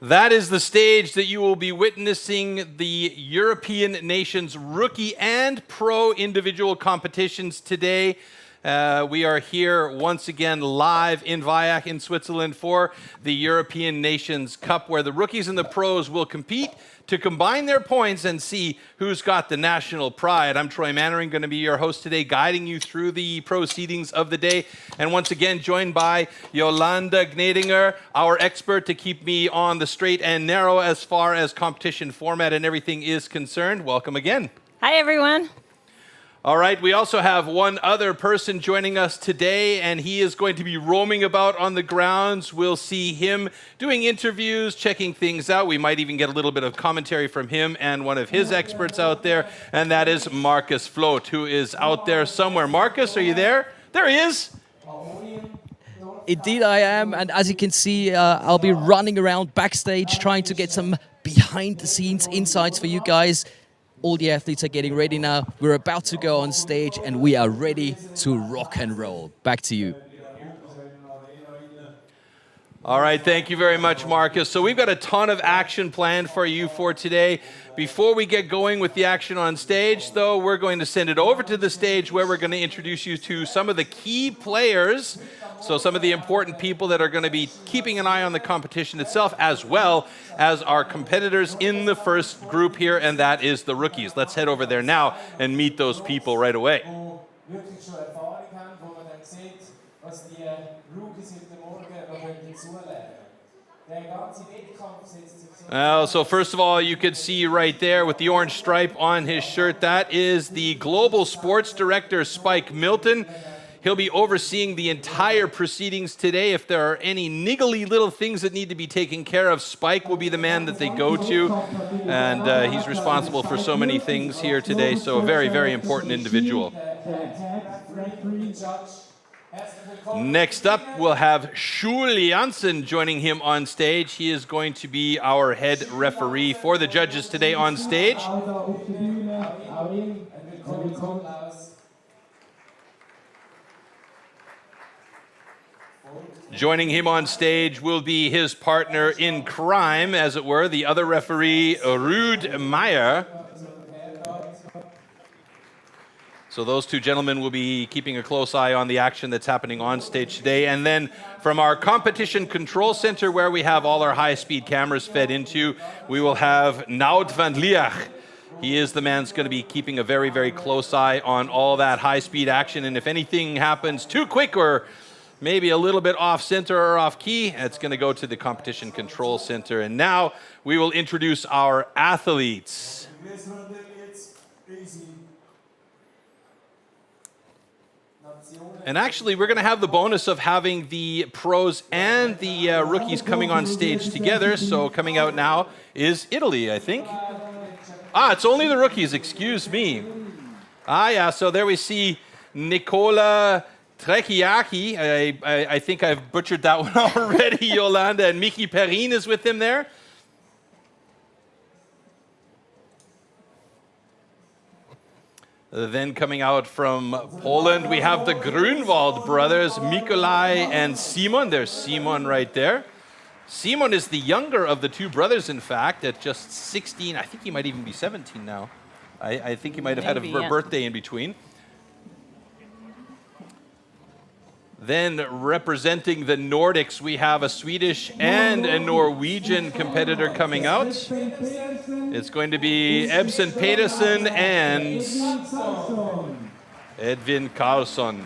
That is the stage that you will be witnessing the European nations rookie and pro individual competitions today. We are here once again live in Weissach in Switzerland for the European Nations Cup, where the rookies and the pros will compete to combine their points and see who's got the national pride. I'm Troy Mannering, going to be your host today, guiding you through the proceedings of the day. And once again, joined by Jolanda Gnedinger, our expert to keep me on the straight and narrow as far as competition format and everything is concerned. Welcome again. Hi, everyone. All right, we also have one other person joining us today, and he is going to be roaming about on the grounds. We'll see him doing interviews, checking things out. We might even get a little bit of commentary from him and one of his experts out there, and that is Marcus Float, who is out there somewhere. Marcus, are you there? There he is. Indeed I am, and as you can see, I'll be running around backstage trying to get some behind-the-scenes insights for you guys. All the athletes are getting ready now. We're about to go on stage and we are ready to rock and roll. Back to you. All right, thank you very much, Marcus. So we've got a ton of action planned for you for today. Before we get going with the action on stage, though, we're going to send it over to the stage where we're going to introduce you to some of the key players. So some of the important people that are going to be keeping an eye on the competition itself, as well as our competitors in the first group here, and that is the rookies. Let's head over there now and meet those people right away. So first of all, you could see right there with the orange stripe on his shirt, that is the Global Sports Director, Spike Milton. He'll be overseeing the entire proceedings today. If there are any niggly little things that need to be taken care of, Spike will be the man that they go to. And he's responsible for so many things here today, so a very, very important individual. Next up, we'll have Schul Janssen joining him on stage. He is going to be our head referee for the judges today on stage. Joining him on stage will be his partner in crime, as it were, the other referee, Ruud Meyer. So those two gentlemen will be keeping a close eye on the action that's happening on stage today. And then from our competition control center, where we have all our high-speed cameras fed into, we will have Nout van Liach. He is the man who's going to be keeping a very, very close eye on all that high-speed action. And if anything happens too quick or maybe a little bit off center or off key, it's going to go to the competition control center. And now we will introduce our athletes. And actually, we're going to have the bonus of having the pros and the rookies coming on stage together. So coming out now is Italy, I think. It's only the rookies, excuse me. Yeah, so there we see Nicola Trecchiacchi. I think I've butchered that one already, Jolanda. And Miki Perrin is with him there. Then coming out from Poland, we have the Groenwald brothers, Mikołaj and Szymon. There's Szymon right there. Szymon is the younger of the two brothers, in fact, at just 16. I think he might even be 17 now. I think he might have had a birthday in between. Then representing the Nordics, we have a Swedish and a Norwegian competitor coming out. It's going to be Ebsen Pedersen and Edvin Karlsson.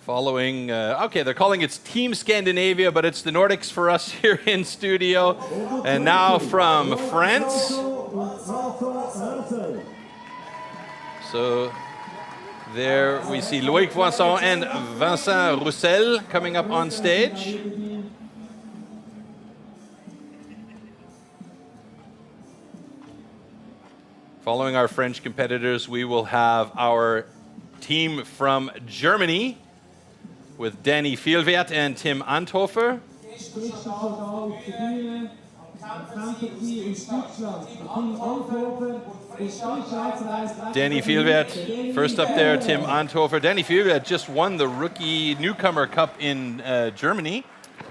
Following, okay, they're calling it Team Scandinavia, but it's the Nordics for us here in studio. And now from France. So there we see Loïc Voisin and Vincent Roussel coming up on stage. Following our French competitors, we will have our team from Germany, with Danny Vielwert and Tim Anthofer. Danny Vielwert, first up there, Tim Anthofer. Danny Vielwert just won the Rookie Newcomer Cup in Germany.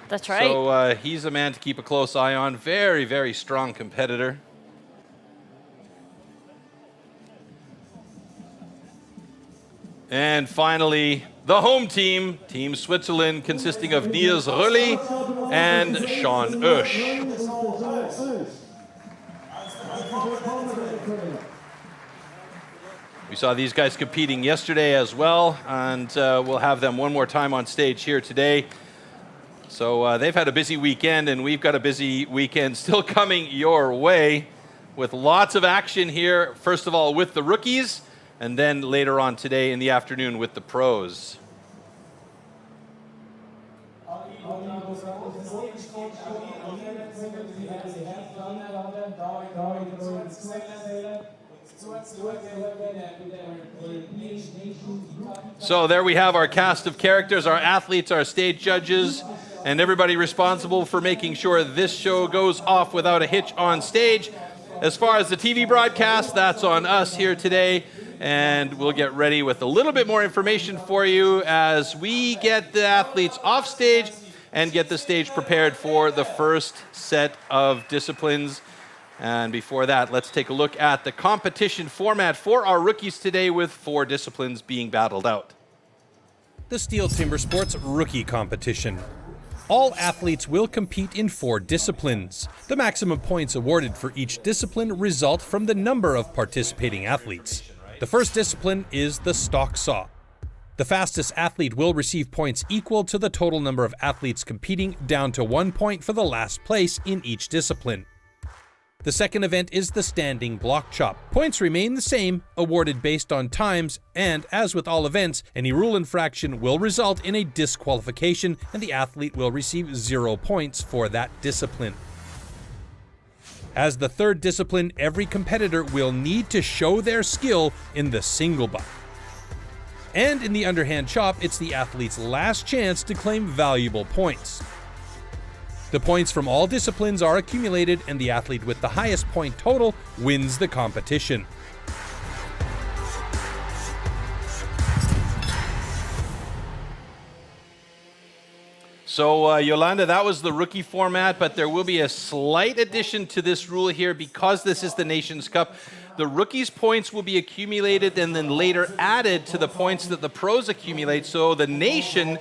That's right. So he's a man to keep a close eye on. Very, very strong competitor. And finally, the home team, Team Switzerland, consisting of Niels Rulli and Sean Oesch. We saw these guys competing yesterday as well, and we'll have them one more time on stage here today. So they've had a busy weekend, and we've got a busy weekend still coming your way with lots of action here, first of all with the rookies, and then later on today in the afternoon with the pros. So there we have our cast of characters, our athletes, our stage judges, and everybody responsible for making sure this show goes off without a hitch on stage. As far as the TV broadcast, that's on us here today, and we'll get ready with a little bit more information for you as we get the athletes off stage and get the stage prepared for the first set of disciplines. And before that, let's take a look at the competition format for our rookies today with 4 disciplines being battled out. The STIHL Timbersports Rookie Competition. All athletes will compete in 4 disciplines. The maximum points awarded for each discipline result from the number of participating athletes. The first discipline is the stock saw. The fastest athlete will receive points equal to the total number of athletes competing, down to 1 point for the last place in each discipline. The second event is the standing block chop. Points remain the same, awarded based on times, and as with all events, any rule infraction will result in a disqualification and the athlete will receive 0 points for that discipline. As the third discipline, every competitor will need to show their skill in the single buck. And in the underhand chop, it's the athlete's last chance to claim valuable points. The points from all disciplines are accumulated, and the athlete with the highest point total wins the competition. So, Yolanda, that was the rookie format, but there will be a slight addition to this rule here because this is the Nations Cup. The rookies' points will be accumulated and then later added to the points that the pros accumulate, so the nation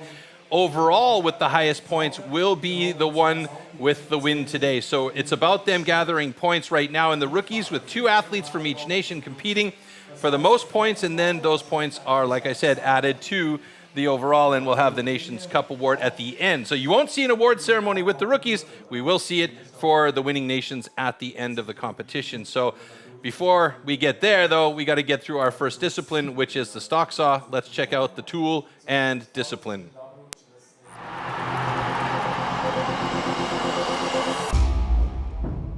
overall with the highest points will be the one with the win today. So it's about them gathering points right now, and the rookies with 2 athletes from each nation competing for the most points, and then those points are, like I said, added to the overall, and we'll have the Nations Cup award at the end. So you won't see an award ceremony with the rookies. We will see it for the winning nations at the end of the competition. So before we get there, though, we got to get through our first discipline, which is the stock saw. Let's check out the tool and discipline.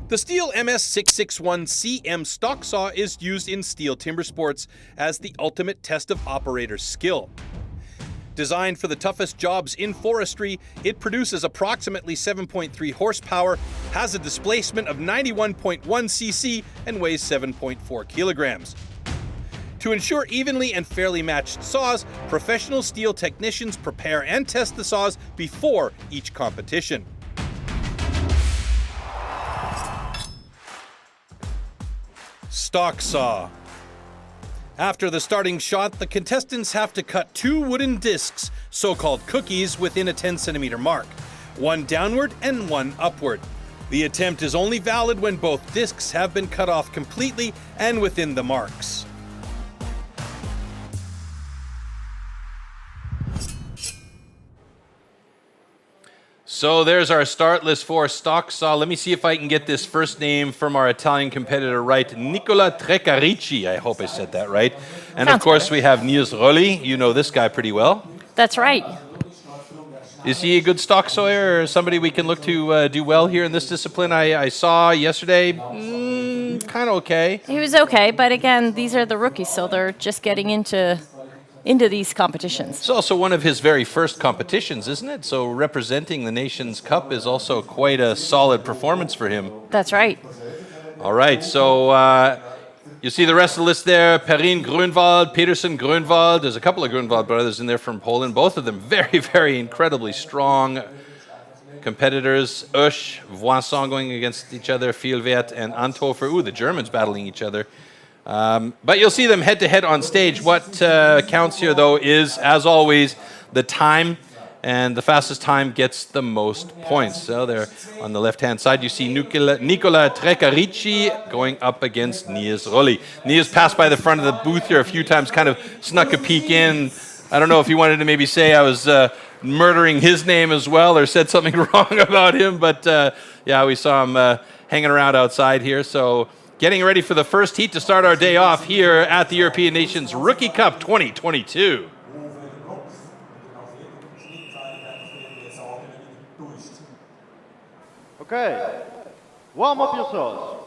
The STIHL MS661CM stock saw is used in STIHL Timbersports as the ultimate test of operator skill. Designed for the toughest jobs in forestry, it produces approximately 7.3 horsepower, has a displacement of 91.1 cc, and weighs 7.4 kilograms. To ensure evenly and fairly matched saws, professional steel technicians prepare and test the saws before each competition. Stock saw. After the starting shot, the contestants have to cut 2 wooden discs, so-called cookies, within a 10-centimeter mark, one downward and one upward. The attempt is only valid when both discs have been cut off completely and within the marks. So there's our start list for stock saw. Let me see if I can get this first name from our Italian competitor right. Nicola Treccarici. I hope I said that right. And of course we have Niels Rulli. You know this guy pretty well. That's right. Is he a good stock sawyer or somebody we can look to do well here in this discipline? I saw yesterday, kind of okay. He was okay, but again, these are the rookies, so they're just getting into these competitions. It's also one of his very first competitions, isn't it? So representing the Nations Cup is also quite a solid performance for him. That's right. All right, so You see the rest of the list there. Perrin Groenwald, Peterson Groenwald. There's a couple of Groenwald brothers in there from Poland. Both of them very, very incredibly strong competitors. Oesch, Voisin going against each other. Vielwert and Anthofer. Ooh, the Germans battling each other. But you'll see them head-to-head on stage. What counts here, though, is, as always, the time. And the fastest time gets the most points. So there on the left-hand side, you see Nicola Trecarici going up against Niels Rolli. Niels passed by the front of the booth here a few times, kind of snuck a peek in. I don't know if he wanted to maybe say I was murdering his name as well or said something wrong about him. But yeah, we saw him hanging around outside here. So getting ready for the first heat to start our day off here at the European Nations Rookie Cup 2022. Okay, warm up yourselves.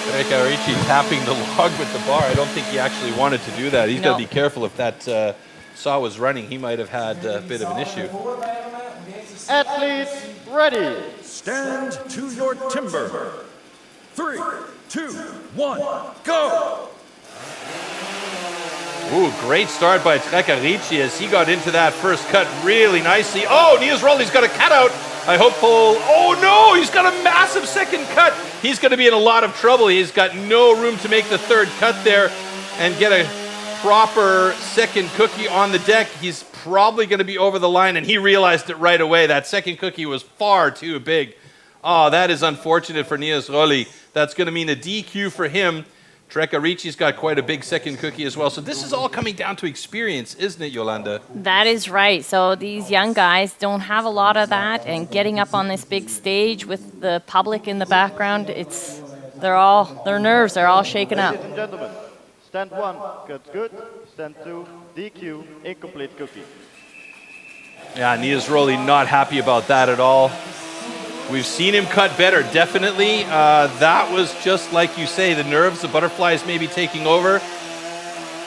Trecarici tapping the log with the bar. I don't think he actually wanted to do that. He's got to be careful. If that saw was running, he might have had a bit of an issue. Athletes ready. Stand to your timber. 3, 2, 1, go! Ooh, great start by Trecarici as he got into that first cut really nicely. Oh, Niels Rolli's got a cutout. I hope oh no, he's got a massive second cut. He's going to be in a lot of trouble. He's got no room to make the third cut there and get a proper second cookie on the deck. He's probably going to be over the line, and he realized it right away. That second cookie was far too big. Oh, that is unfortunate for Niels Rolli. That's going to mean a DQ for him. Trecarici's got quite a big second cookie as well. So this is all coming down to experience, isn't it, Yolanda? That is right. So these young guys don't have a lot of that, and getting up on this big stage with the public in the background, their nerves are all shaken up. Ladies and gentlemen, stand 1, cut good. Stand 2, DQ, incomplete cookie. Yeah, Niels Rolli not happy about that at all. We've seen him cut better, definitely. That was just like you say, the nerves, the butterflies maybe taking over.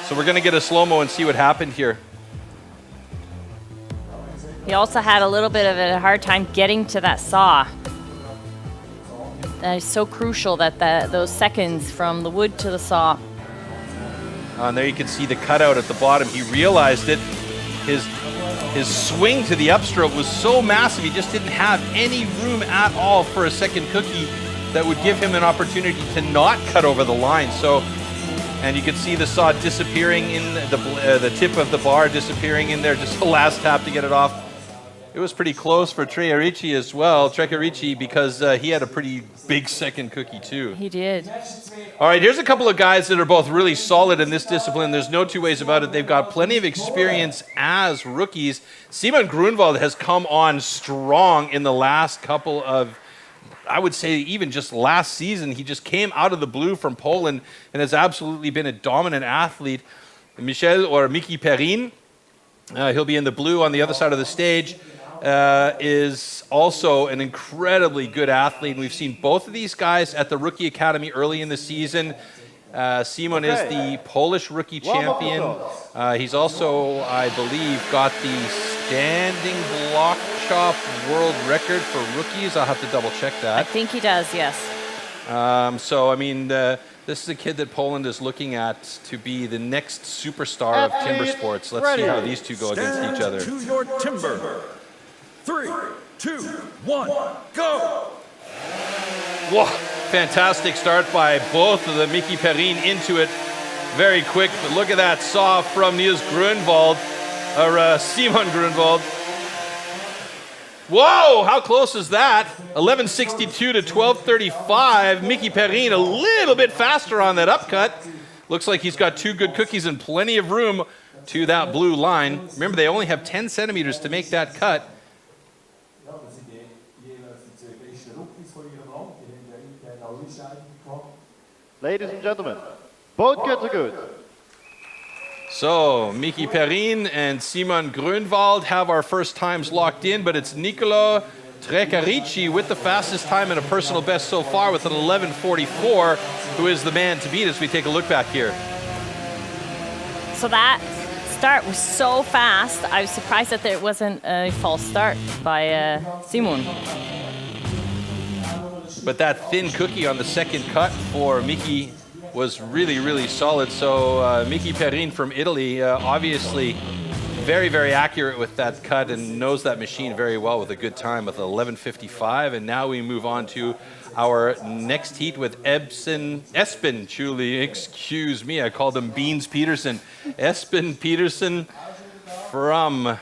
So we're going to get a slow-mo and see what happened here. He also had a little bit of a hard time getting to that saw. That is so crucial, that those seconds from the wood to the saw. And there you can see the cutout at the bottom. He realized it. His swing to the upstroke was so massive, he just didn't have any room at all for a second cookie that would give him an opportunity to not cut over the line. So, and you can see the saw disappearing in the tip of the bar disappearing in there, just the last tap to get it off. It was pretty close for Trecarici as well, because he had a pretty big second cookie too. He did. All right, here's a couple of guys that are both really solid in this discipline. There's no two ways about it. They've got plenty of experience as rookies. Szymon Groenwald has come on strong in the last couple of, I would say even just last season. He just came out of the blue from Poland and has absolutely been a dominant athlete. Miki Perrin, he'll be in the blue on the other side of the stage. Is also an incredibly good athlete. And we've seen both of these guys at the Rookie Academy early in the season. Szymon is the Polish rookie champion. He's also, I believe, got the standing block chop world record for rookies. I'll have to double check that. I think he does, yes. So, I mean, this is a kid that Poland is looking at to be the next superstar of timber sports. Let's see how these two go against each other. Stand to your timber. 3, 2, 1, go! Whoa, fantastic start by both of the Miki Perrin into it very quick. But look at that saw from Niels Groenwald, or Szymon Groenwald. Whoa, how close is that? 11:62 to 12:35. Miki Perrin a little bit faster on that upcut. Looks like he's got two good cookies and plenty of room to that blue line. Remember, they only have 10 centimeters to make that cut. Ladies and gentlemen, both cuts are good. So, Miki Perrin and Szymon Groenwald have our first times locked in, but it's Nicola Trecarici with the fastest time and a personal best so far with an 11:44, who is the man to beat as we take a look back here. So that start was so fast, I was surprised that there wasn't a false start by Szymon. But that thin cookie on the second cut for Miki was really, really solid. So Miki Perrin from Italy, obviously very, very accurate with that cut and knows that machine very well with a good time with 11:55. And now we move on to our next heat with Espen, Julie, excuse me, I called him Beans Peterson. Espen Peterson from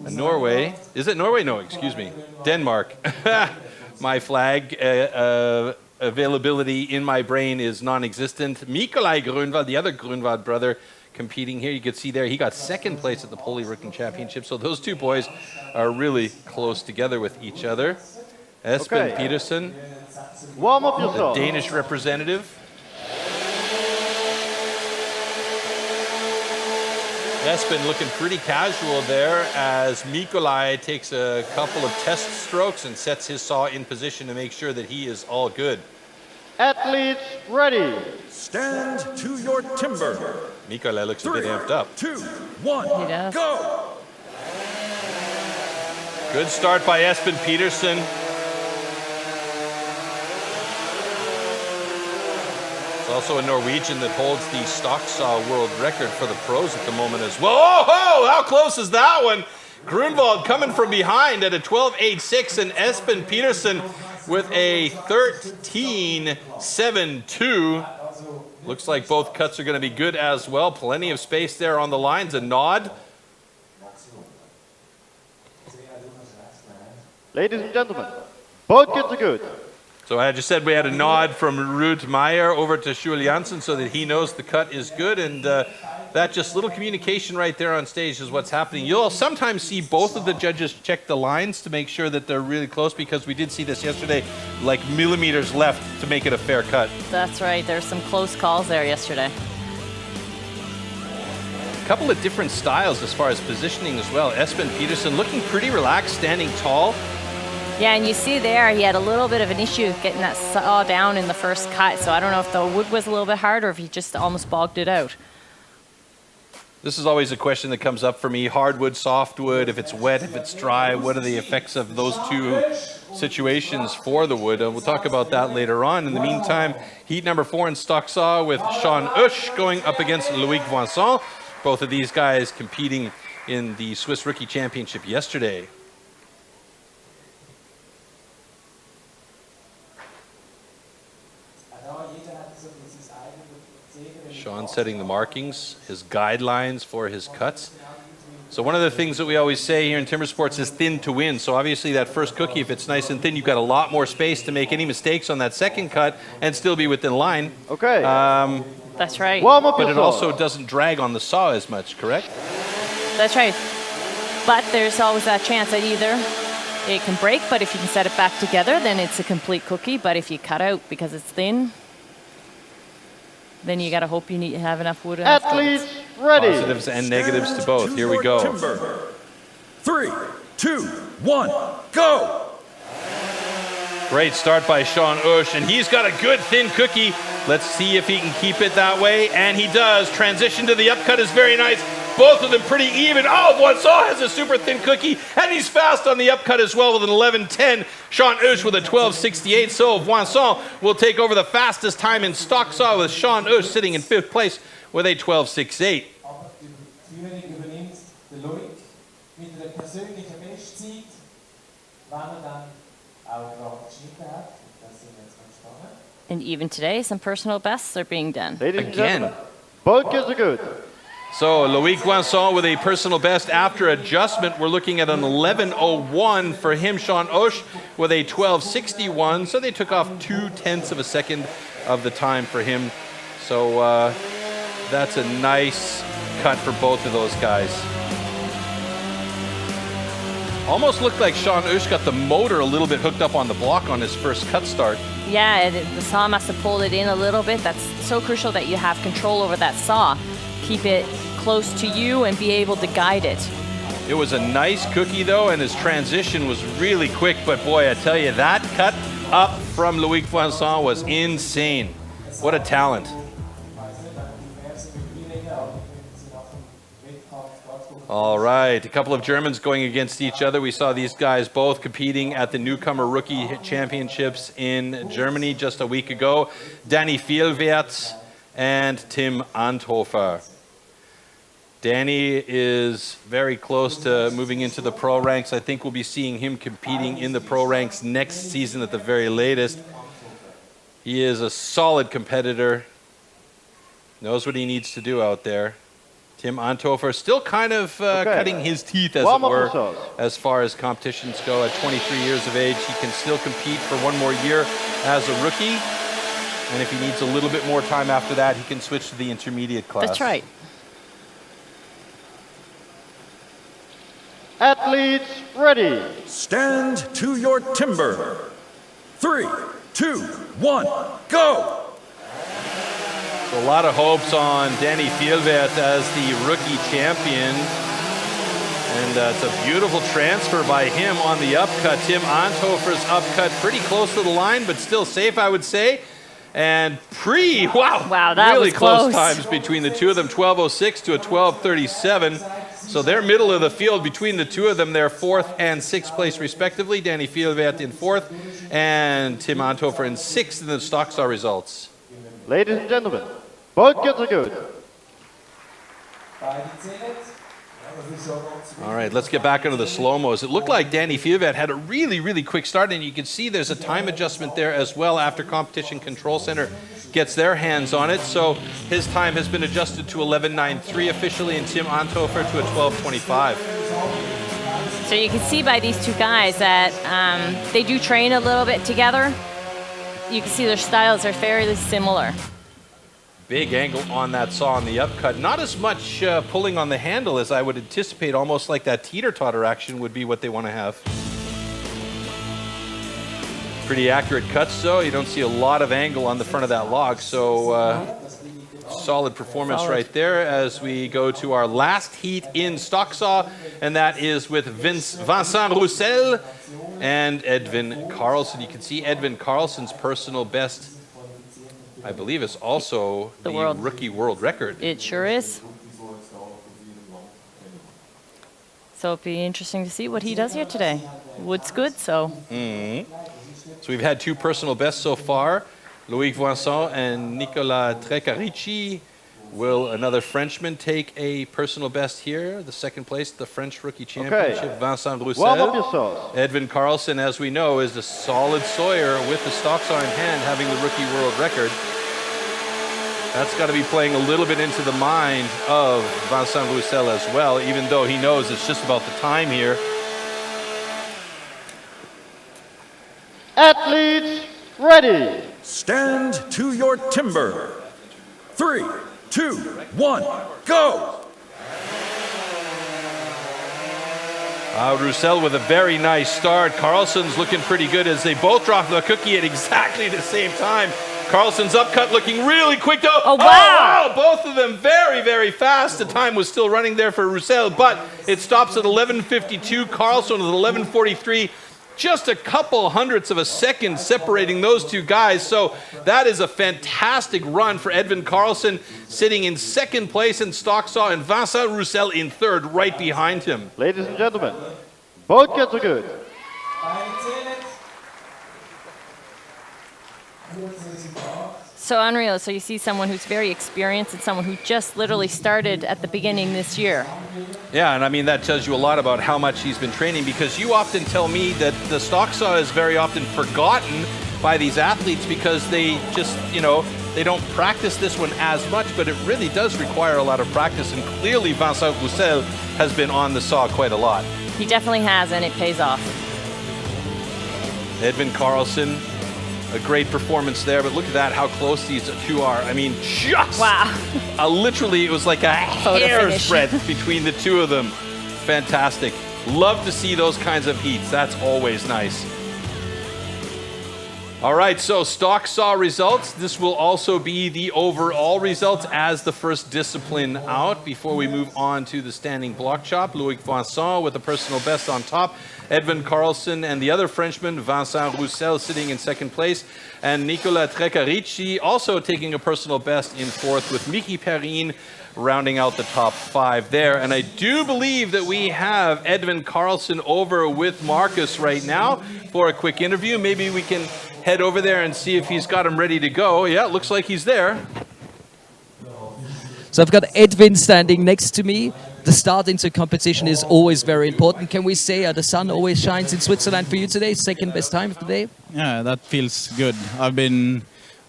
Norway. Is it Norway? No, excuse me. Denmark. My flag availability in my brain is non-existent. Mikołaj Groenwald, the other Groenwald brother, competing here. You can see there he got second place at the Polyrücken Championship. So those two boys are really close together with each other. Espen Petersen, Warm up the yourself. Danish representative. Espen looking pretty casual there as Mikołaj takes a couple of test strokes and sets his saw in position to make sure that he is all good. Athletes ready. Stand to your timber. Mikołaj looks a bit 3, amped up. 2, 1, He does. go! Good start by Espen Petersen. It's also a Norwegian that holds the stock saw world record for the pros at the moment as well. Oh, how close is that one? Groenwald coming from behind at a 12.86 and Espen Petersen with a 13.72. Looks like both cuts are going to be good as well. Plenty of space there on the lines. A nod. Ladies and gentlemen, both kids are good. So I just said we had a nod from Ruud Meyer over to Sjoerd Jansen so that he knows the cut is good. And that just little communication right there on stage is what's happening. You'll sometimes see both of the judges check the lines to make sure that they're really close, because we did see this yesterday, like millimeters left to make it a fair cut. That's right. There's some close calls there yesterday. A couple of different styles as far as positioning as well. Espen Petersen looking pretty relaxed, standing tall. Yeah, and you see there, he had a little bit of an issue getting that saw down in the first cut. So I don't know if the wood was a little bit hard or if he just almost bogged it out. This is always a question that comes up for me. Hardwood, softwood, if it's wet, if it's dry, what are the effects of those two situations for the wood? We'll talk about that later on. In the meantime, heat number 4 in stock saw with Sean Usch going up against Loïc Vincent. Both of these guys competing in the Swiss Rookie Championship yesterday. Sean setting the markings, his guidelines for his cuts. So one of the things that we always say here in Timber Sports is thin to win. So obviously that first cookie, if it's nice and thin, you've got a lot more space to make any mistakes on that second cut and still be within line. Okay. That's right. Warm up But it yourself. also doesn't drag on the saw as much, correct? That's right. But there's always that chance that either it can break, but if you can set it back together, then it's a complete cookie. But if you cut out because it's thin, then you got to hope you have enough wood. Athletes ready. Positives and negatives to both. Here we go. Timber. 3, 2, 1, go! Great start by Sean Usch, and he's got a good thin cookie. Let's see if he can keep it that way, and he does. Transition to the upcut is very nice. Both of them pretty even. Oh, Vincent has a super thin cookie, and he's fast on the upcut as well with an 11.10. Sean Usch with a 12.68. So Vincent will take over the fastest time in stock saw with Sean Usch sitting in 5th place with a 12.68. And even today, some personal bests are being done. Ladies and Again. gentlemen, both kids are good. So Loïc Vincent with a personal best after adjustment. We're looking at an 11.01 for him. Sean Usch with a 12.61. So they took off 0.2 of a second of the time for him. So that's a nice cut for both of those guys. Almost looked like Sean Usch got the motor a little bit hooked up on the block on his first cut start. Yeah, the saw must have pulled it in a little bit. That's so crucial that you have control over that saw. Keep it close to you and be able to guide it. It was a nice cookie though, and his transition was really quick, but boy, I tell you, that cut up from Loïc Vincent was insane. What a talent. All right, a couple of Germans going against each other. We saw these guys both competing at the Newcomer Rookie Championships in Germany just a week ago. Danny Vielwert and Tim Anthofer. Danny is very close to moving into the pro ranks. I think we'll be seeing him competing in the pro ranks next season at the very latest. He is a solid competitor, knows what he needs to do out there. Tim Anthofer still kind of cutting his teeth, as it were, as far as competitions go. At 23 years of age, he can still compete for one more year as a rookie. And if he needs a little bit more time after that, he can switch to the intermediate class. That's right. Athletes ready. Stand to your timber. 3, 2, 1, go! So a lot of hopes on Danny Vielwert as the rookie champion. And it's a beautiful transfer by him on the upcut. Tim Anthofer's upcut pretty close to the line, but still safe, I would say. And wow, that really was close times between the two of them, 12:06 to a 12:37. So they're middle of the field between the two of them. They're 4th and 6th place respectively. Danny Vielwert in 4th and Tim Anthofer in 6th in the Stockstar results. Ladies and gentlemen, both kids are good. All right, let's get back into the slow-mos. It looked like Danny Vielwert had a really, really quick start, and you can see there's a time adjustment there as well after Competition Control Center gets their hands on it. So his time has been adjusted to 11:93 officially, and Tim Anthofer to a 12:25. So you can see by these two guys that they do train a little bit together. You can see their styles are fairly similar. Big angle on that saw on the upcut. Not as much pulling on the handle as I would anticipate, almost like that teeter-totter action would be what they want to have. Pretty accurate cuts though. You don't see a lot of angle on the front of that log, so solid performance right there as we go to our last heat in Stocksaw, and that is with Vincent Roussel and Edvin Karlsson. You can see Edvin Karlsson's personal best, I believe, is also the rookie world record. It sure is. So it'll be interesting to see what he does here today. Wood's good, so. So we've had 2 personal bests so far. Loïc Voisin and Nicolas Trecarici. Will another Frenchman take a personal best here? The 2nd place, the French Rookie Championship, Vincent Roussel. Warm up yourselves. Edvin Karlsson, as we know, is a solid sawyer with the Stocksaw in hand, having the rookie world record. That's got to be playing a little bit into the mind of Vincent Roussel as well, even though he knows it's just about the time here. Athletes ready. Stand to your timber. 3, 2, 1, go! Roussel with a very nice start. Karlsson's looking pretty good as they both drop the cookie at exactly the same time. Karlsson's upcut looking really quick though. Oh, wow! Both of them very, very fast. The time was still running there for Roussel, but it stops at 11:52. Karlsson with 11:43. Just a couple hundredths of a second separating those two guys. So that is a fantastic run for Edvin Karlsson, sitting in 2nd place in Stocksaw, and Vincent Roussel in 3rd, right behind him. Ladies and gentlemen, both kids are good. So unreal. So you see someone who's very experienced and someone who just literally started at the beginning this year. Yeah, and I mean, that tells you a lot about how much he's been training, because you often tell me that the Stocksaw is very often forgotten by these athletes because they just, they don't practice this one as much, but it really does require a lot of practice, and clearly Vincent Roussel has been on the saw quite a lot. He definitely has, and it pays off. Edvin Karlsson, a great performance there, but look at that, how close these two are. I mean, just literally, it was like a hair's breadth between the two of them. Fantastic. Love to see those kinds of heats. That's always nice. All right, so stock saw results. This will also be the overall results as the first discipline out before we move on to the standing block chop. Loic Vincent with a personal best on top. Edwin Carlson and the other Frenchman, Vincent Roussel, sitting in second place. And Nicolas Trecarici also taking a personal best in fourth, with Miki Perrine rounding out the top 5 there. And I do believe that we have Edwin Carlson over with Marcus right now for a quick interview. Maybe we can head over there and see if he's got him ready to go. Yeah, it looks like he's there. So I've got Edwin standing next to me. The start into competition is always very important. Can we say the sun always shines in Switzerland for you today? Second best time of the day? Yeah, that feels good. I've been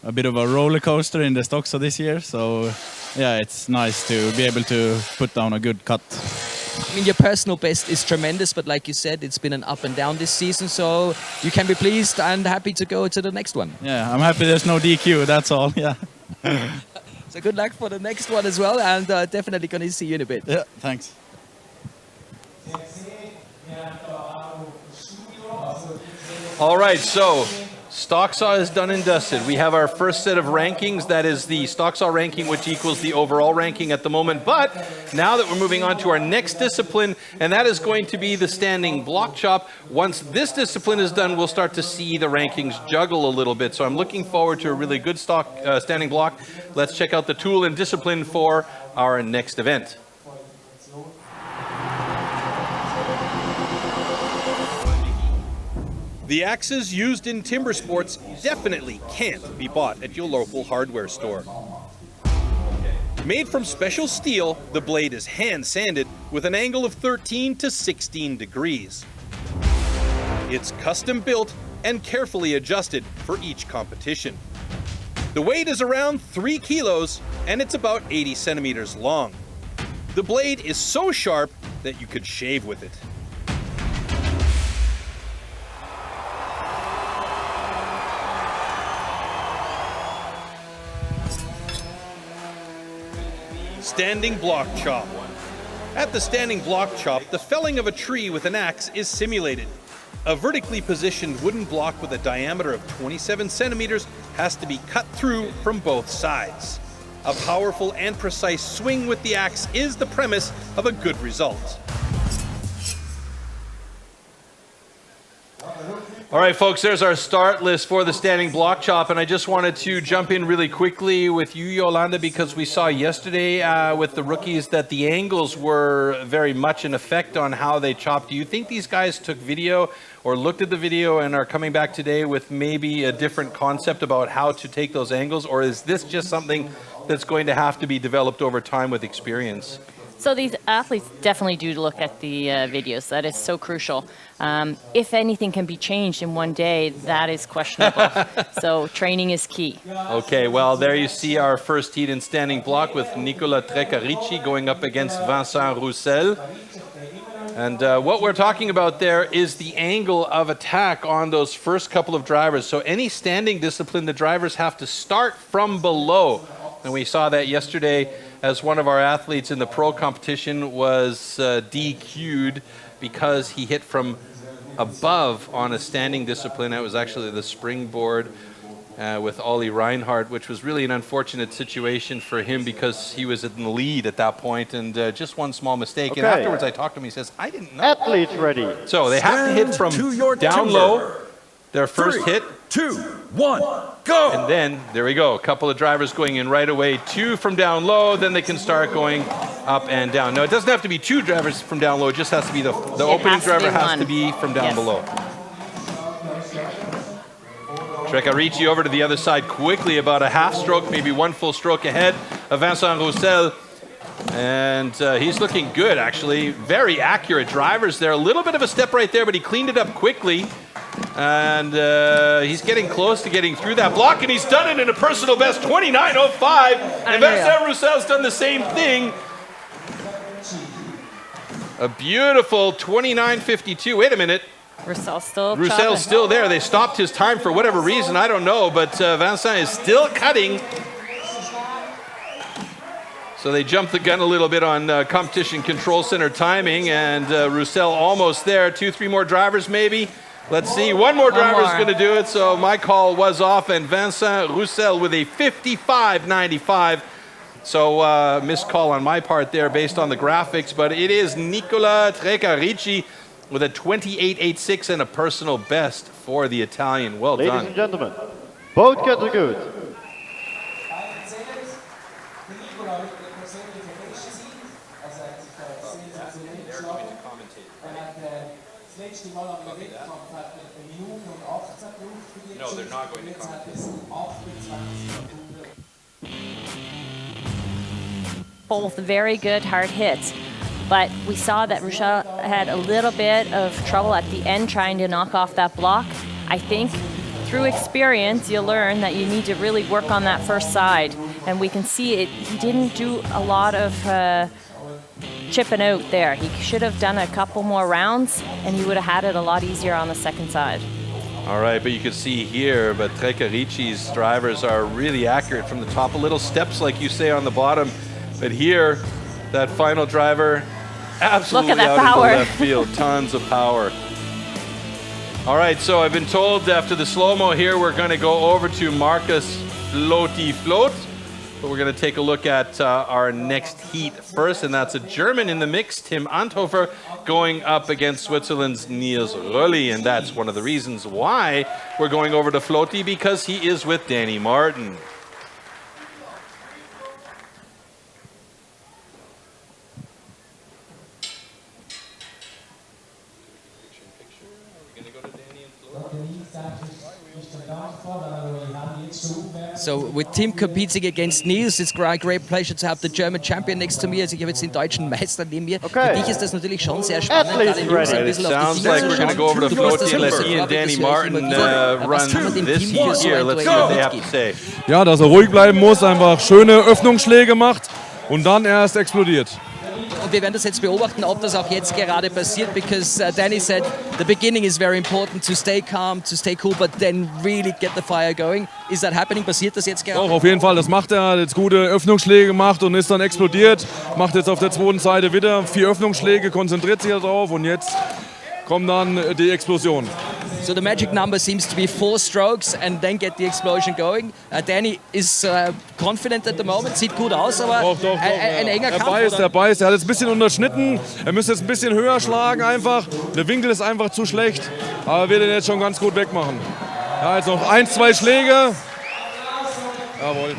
a bit of a roller coaster in the stocks this year, so yeah, it's nice to be able to put down a good cut. I mean, your personal best is tremendous, but like you said, it's been an up and down this season, so you can be pleased and happy to go to the next one. Yeah, I'm happy there's no DQ, that's all, yeah. So good luck for the next one as well, and definitely going to see you in a bit. Yeah, thanks. All right, so stock saw is done and dusted. We have our first set of rankings. That is the stock saw ranking, which equals the overall ranking at the moment. But now that we're moving on to our next discipline, and that is going to be the standing block chop. Once this discipline is done, we'll start to see the rankings juggle a little bit. So I'm looking forward to a really good standing block. Let's check out the tool and discipline for our next event. The axes used in timber sports definitely can't be bought at your local hardware store. Made from special steel, the blade is hand sanded with an angle of 13 to 16 degrees. It's custom built and carefully adjusted for each competition. The weight is around 3 kilos and it's about 80 centimeters long. The blade is so sharp that you could shave with it. Standing block chop. At the standing block chop, the felling of a tree with an axe is simulated. A vertically positioned wooden block with a diameter of 27 centimeters has to be cut through from both sides. A powerful and precise swing with the axe is the premise of a good result. All right, folks, there's our start list for the standing block chop, and I just wanted to jump in really quickly with you, Yolanda, because we saw yesterday with the rookies that the angles were very much an effect on how they chopped. Do you think these guys took video or looked at the video and are coming back today with maybe a different concept about how to take those angles, or is this just something that's going to have to be developed over time with experience? So these athletes definitely do look at the videos. That is so crucial. If anything can be changed in one day, that is questionable. So training is key. Okay, well, there you see our first heat in standing block with Nicolas Trecarici going up against Vincent Roussel. And what we're talking about there is the angle of attack on those first couple of drivers. So any standing discipline, the drivers have to start from below. And we saw that yesterday as one of our athletes in the pro competition was DQ'd because he hit from above on a standing discipline. It was actually the springboard with Ollie Reinhardt, which was really an unfortunate situation for him because he was in the lead at that point, and just one small mistake. Okay. And afterwards I talked to him, he says, I didn't know. Athletes ready. So they have to hit from to your down timber. low, their first 3, hit. 2, 1, go! And then, there we go, a couple of drivers going in right away, 2 from down low, then they can start going up and down. No, it doesn't have to be 2 drivers from down low, it just has to be the opening driver has to be from down below. Trecarici over to the other side quickly, about a half stroke, maybe 1 full stroke ahead of Vincent Roussel. And he's looking good, actually. Very accurate drivers there. A little bit of a step right there, but he cleaned it up quickly. And he's getting close to getting through that block, and he's done it in a personal best, 29.05. And Vincent Roussel's done the same thing. A beautiful 29.52. Wait a minute. Roussel's still Roussel's chopping. still there. They stopped his time for whatever reason. I don't know, but Vincent is still cutting. So they jumped the gun a little bit on competition control center timing, and Roussel almost there. 2-3 more drivers maybe. Let's see. One more driver is more. going to do it. So my call was off, and Vincent Roussel with a 55.95. So missed call on my part there based on the graphics, but it is Nicola Trecarici with a 28.86 and a personal best for the Italian. Well Ladies done. and gentlemen, both cuts are good. No, they're not going to commentate. Both very good hard hits. But we saw that Roussel had a little bit of trouble at the end trying to knock off that block. I think through experience, you learn that you need to really work on that first side. And we can see it. He didn't do a lot of chipping out there. He should have done a couple more rounds, and he would have had it a lot easier on the second side. All right, but you can see here, but Trecarici's drivers are really accurate from the top. A little steps, like you say, on the bottom. But here, that final driver, absolutely Look at that out power. in the left field. Tons of power. All right, so I've been told after the slow-mo here, we're going to go over to Marcus Floaty Float. But we're going to take a look at our next heat first, and that's a German in the mix, Tim Anthofer, going up against Switzerland's Niels Rölli. And that's one of the reasons why we're going over to Floaty, because he is with Danny Martin. So with Tim competing against Niels, it's a great pleasure to have the German champion next to me. Also ich habe jetzt den deutschen Meister neben mir. Okay. Für dich ist das natürlich schon sehr spannend. Athletes gerade Jungs ein ready. bisschen auf die Sounds Finger like zu we're going to schauen. go over to Du musst Floaty das and let wissen, he and Fabi, Danny das höre ich Martin immer wieder. run Was kann man dem this Team heat hier so here. ein Let's see Duell what they have to mitgeben? say. Ja, dass er ruhig bleiben muss, einfach schöne Öffnungsschläge macht und dann erst explodiert. Und wir werden das jetzt beobachten, ob das auch jetzt gerade passiert, because Danny said the beginning is very important, to stay calm, to stay cool, but then really get the fire going. Is that happening? Passiert das jetzt gerade? Auch auf jeden Fall, das macht er. Hat jetzt gute Öffnungsschläge gemacht und ist dann explodiert. Macht jetzt auf der zweiten Seite wieder 4 Öffnungsschläge, konzentriert sich darauf und jetzt kommt dann die Explosion. So the magic number seems to be 4 strokes and then get the explosion going. Danny is confident at the moment, sieht gut aus, aber Doch. ein enger Er Kampf. beißt, oder? er beißt. Er hat jetzt ein bisschen unterschnitten. Er müsste jetzt ein bisschen höher schlagen einfach. Der Winkel ist einfach zu schlecht. Aber er wird ihn jetzt schon ganz gut wegmachen. Ja, jetzt noch 1, 2 Schläge. Jawohl.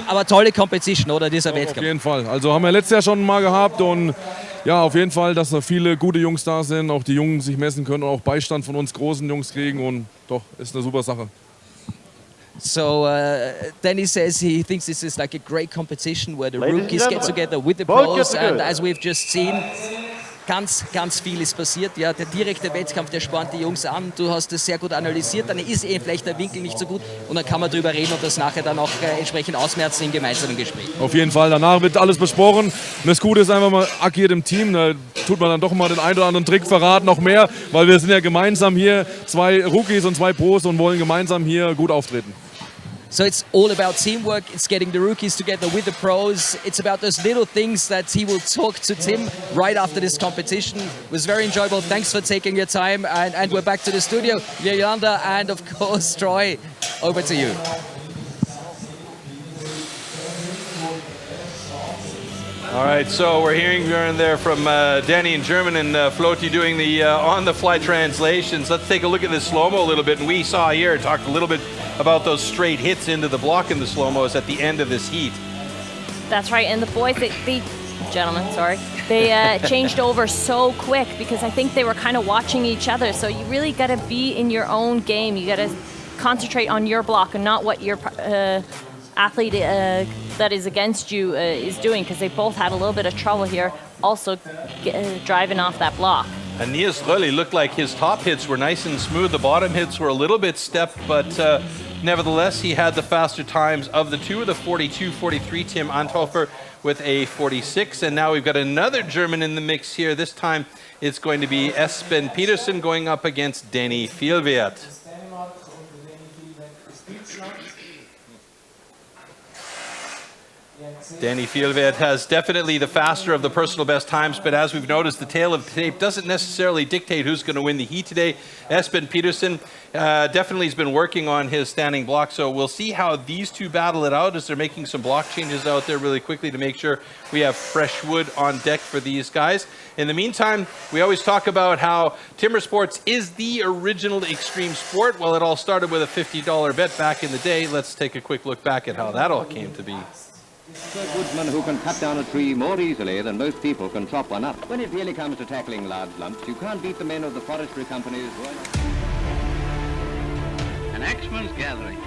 Aber tolle Competition, oder, dieser Auf Wettkampf. jeden Fall. Also haben wir letztes Jahr schon mal gehabt und ja, auf jeden Fall, dass da viele gute Jungs da sind, auch die Jungen sich messen können und auch Beistand von uns großen Jungs kriegen und doch, ist eine super Sache. So Danny says he thinks this is like a great competition where the Ladies and rookies get gentlemen, together with the both pros, get and together. as we've just seen, ganz viel ist passiert. Ja, der direkte Wettkampf, der spornt die Jungs an. Du hast es sehr gut analysiert, dann ist vielleicht der Winkel nicht so gut und dann kann man drüber reden und das nachher dann auch entsprechend ausmerzen im gemeinsamen Gespräch. Auf jeden Fall, danach wird alles besprochen. Und das Gute ist einfach, man agiert im Team. Da tut man dann doch mal den einen oder anderen Trick verraten, noch mehr, weil wir sind ja gemeinsam hier, 2 Rookies und 2 Pros und wollen gemeinsam hier gut auftreten. So it's all about teamwork, it's getting the rookies together with the pros, it's about those little things that he will talk to Tim right after this competition. It was very enjoyable, thanks for taking your time, and we're back to the studio. Yolanda and of course Troy, over to you. All right, so we're hearing there from Danny in German and Floaty doing the on-the-fly translations. Let's take a look at this slow-mo a little bit. And we saw here, talked a little bit about those straight hits into the block in the slow-mos at the end of this heat. That's right, and the boys, they changed over so quick because I think they were kind of watching each other. So you really got to be in your own game. You got to concentrate on your block and not what your athlete that is against you is doing, because they both had a little bit of trouble here also driving off that block. And Niels Rölli looked like his top hits were nice and smooth. The bottom hits were a little bit stepped, but nevertheless, he had the faster times of the two, the 42-43, Tim Anthofer with a 46. And now we've got another German in the mix here. This time it's going to be Espen Petersen going up against Danny Fjellvert. Danny Fjellvedt has definitely the faster of the personal best times, but as we've noticed, the tail of the tape doesn't necessarily dictate who's going to win the heat today. Espen Petersen definitely has been working on his standing block, so we'll see how these two battle it out as they're making some block changes out there really quickly to make sure we have fresh wood on deck for these guys. In the meantime, we always talk about how timber sports is the original extreme sport. Well, it all started with a $50 bet back in the day. Let's take a quick look back at how that all came to be. A woodsman who can cut down a tree more easily than most people can chop one up. When it really comes to tackling large lumps, you can't beat the men of the forestry companies. An axeman's gathering.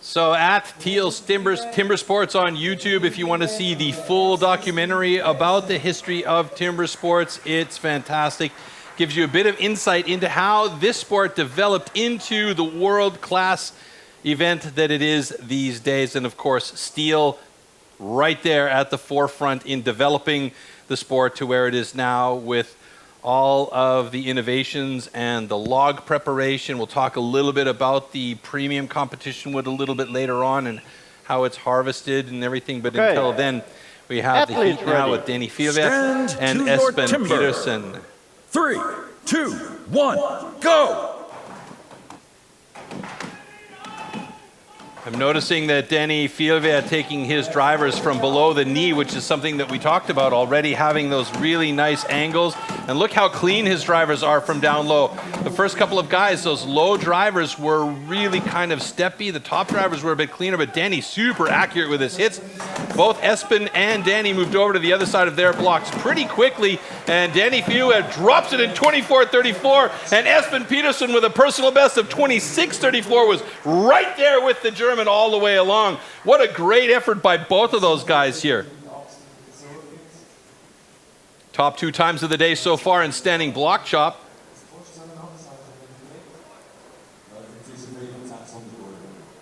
So at Teal's Timber Sports on YouTube, if you want to see the full documentary about the history of timber sports, it's fantastic. Gives you a bit of insight into how this sport developed into the world-class event that it is these days. And of course, STIHL right there at the forefront in developing the sport to where it is now with all of the innovations and the log preparation. We'll talk a little bit about the premium competition wood a little bit later on and how it's harvested and everything. But until then, we have the heat now with Danny Fjellvedt and Espen Petersen. 3, 2, 1, go! I'm noticing that Danny Fjellvedt taking his drivers from below the knee, which is something that we talked about already, having those really nice angles. And look how clean his drivers are from down low. The first couple of guys, those low drivers were really kind of steppy. The top drivers were a bit cleaner, but Danny super accurate with his hits. Both Espen and Danny moved over to the other side of their blocks pretty quickly. And Danny Fjellvedt drops it in 24.34. And Espen Petersen with a personal best of 26.34 was right there with the German all the way along. What a great effort by both of those guys here. Top 2 times of the day so far in standing block chop.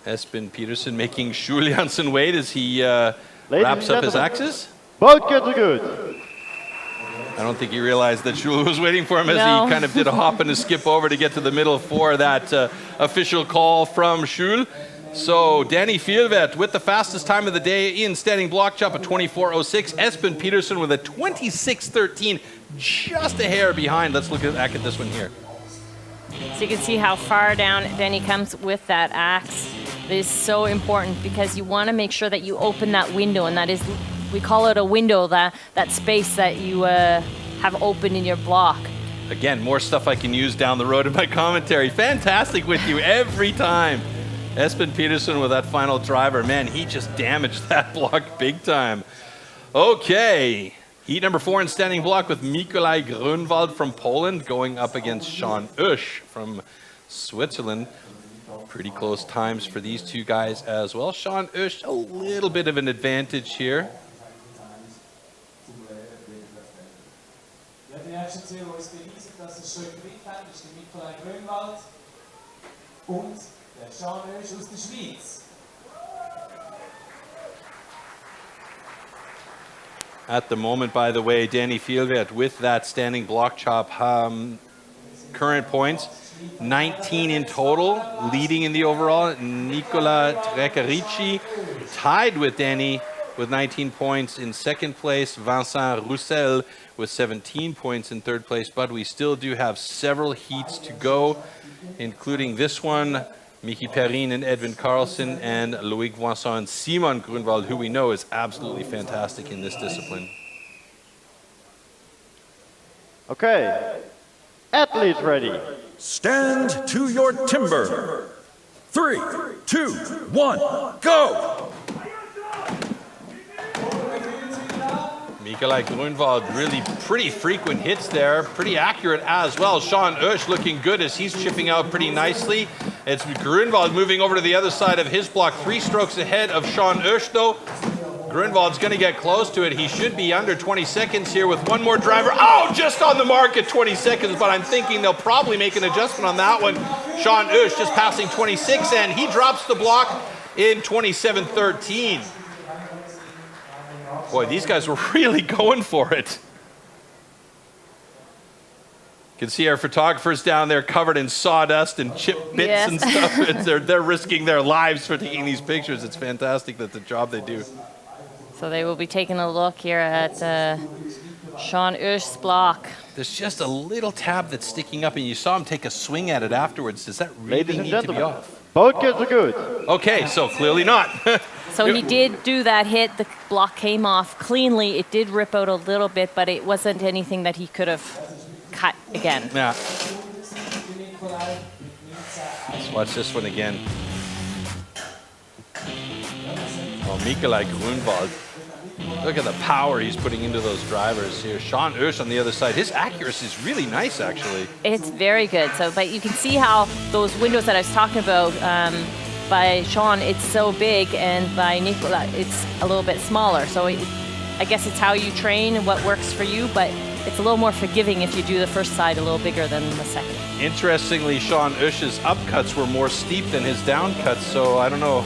Espen Petersen making Juliansen wait as he wraps up his axes. Both good to good. I don't think he realized that Jules was waiting for him as he kind of did a hop and a skip over to get to the middle for that official call from Jules. So Danny Fjellvedt with the fastest time of the day in standing block chop at 24.06. Espen Petersen with a 26.13, just a hair behind. Let's look back at this one here. So you can see how far down Danny comes with that axe. It is so important because you want to make sure that you open that window, and that is, we call it a window, that space that you have open in your block. Again, more stuff I can use down the road in my commentary. Fantastic with you every time. Espen Petersen with that final driver. Man, he just damaged that block big time. Okay. Heat number 4 in standing block with Mikołaj Groenwald from Poland going up against Szymon from Switzerland. Pretty close times for these two guys as well. Szymon a little bit of an advantage here. Die erste Zählung ist bewiesen, dass es schön kriegt, ist der Mikołaj Groenwald und der Szymon aus der Schweiz. At the moment, by the way, Danny Fjellvedt with that standing block chop. Current points, 19 in total, leading in the overall. Nicola Trecarici tied with Danny with 19 points in second place. Vincent Roussel with 17 points in third place, but we still do have several heats to go, including this one. Mickey Perrin and Edwin Carlson and Loic Voisin and Szymon Groenwald, who we know is absolutely fantastic in this discipline. Okay, athletes ready. Stand to your timber. 3, 2, 1, go! Mikołaj Groenwald, really pretty frequent hits there, pretty accurate as well. Szymon looking good as he's chipping out pretty nicely. It's Groenwald moving over to the other side of his block, 3 strokes ahead of Szymon though. Groenwald's going to get close to it. He should be under 20 seconds here with one more driver. Oh, just on the mark at 20 seconds, but I'm thinking they'll probably make an adjustment on that one. Szymon just passing 26, and he drops the block in 27:13. Boy, these guys were really going for it. You can see our photographers down there covered in sawdust and chip bits and stuff. They're risking their lives for taking these pictures. It's fantastic that the job they do. So they will be taking a look here at Szymon block. There's just a little tab that's sticking up, and you saw him take a swing at it afterwards. Does that really need to be off? Both kids are good. Okay, so clearly not. So he did do that hit. The block came off cleanly. It did rip out a little bit, but it wasn't anything that he could have cut again. Yeah. Let's watch this one again. Oh, Mikołaj Groenwald. Look at the power he's putting into those drivers here. Szymon on the other side. His accuracy is really nice, actually. It's very good. So, but you can see how those windows that I was talking about, by Szymon, it's so big, and by Mikołaj, it's a little bit smaller. So I guess it's how you train and what works for you, but it's a little more forgiving if you do the first side a little bigger than the second. Interestingly, Szymon upcuts were more steep than his downcuts, so I don't know.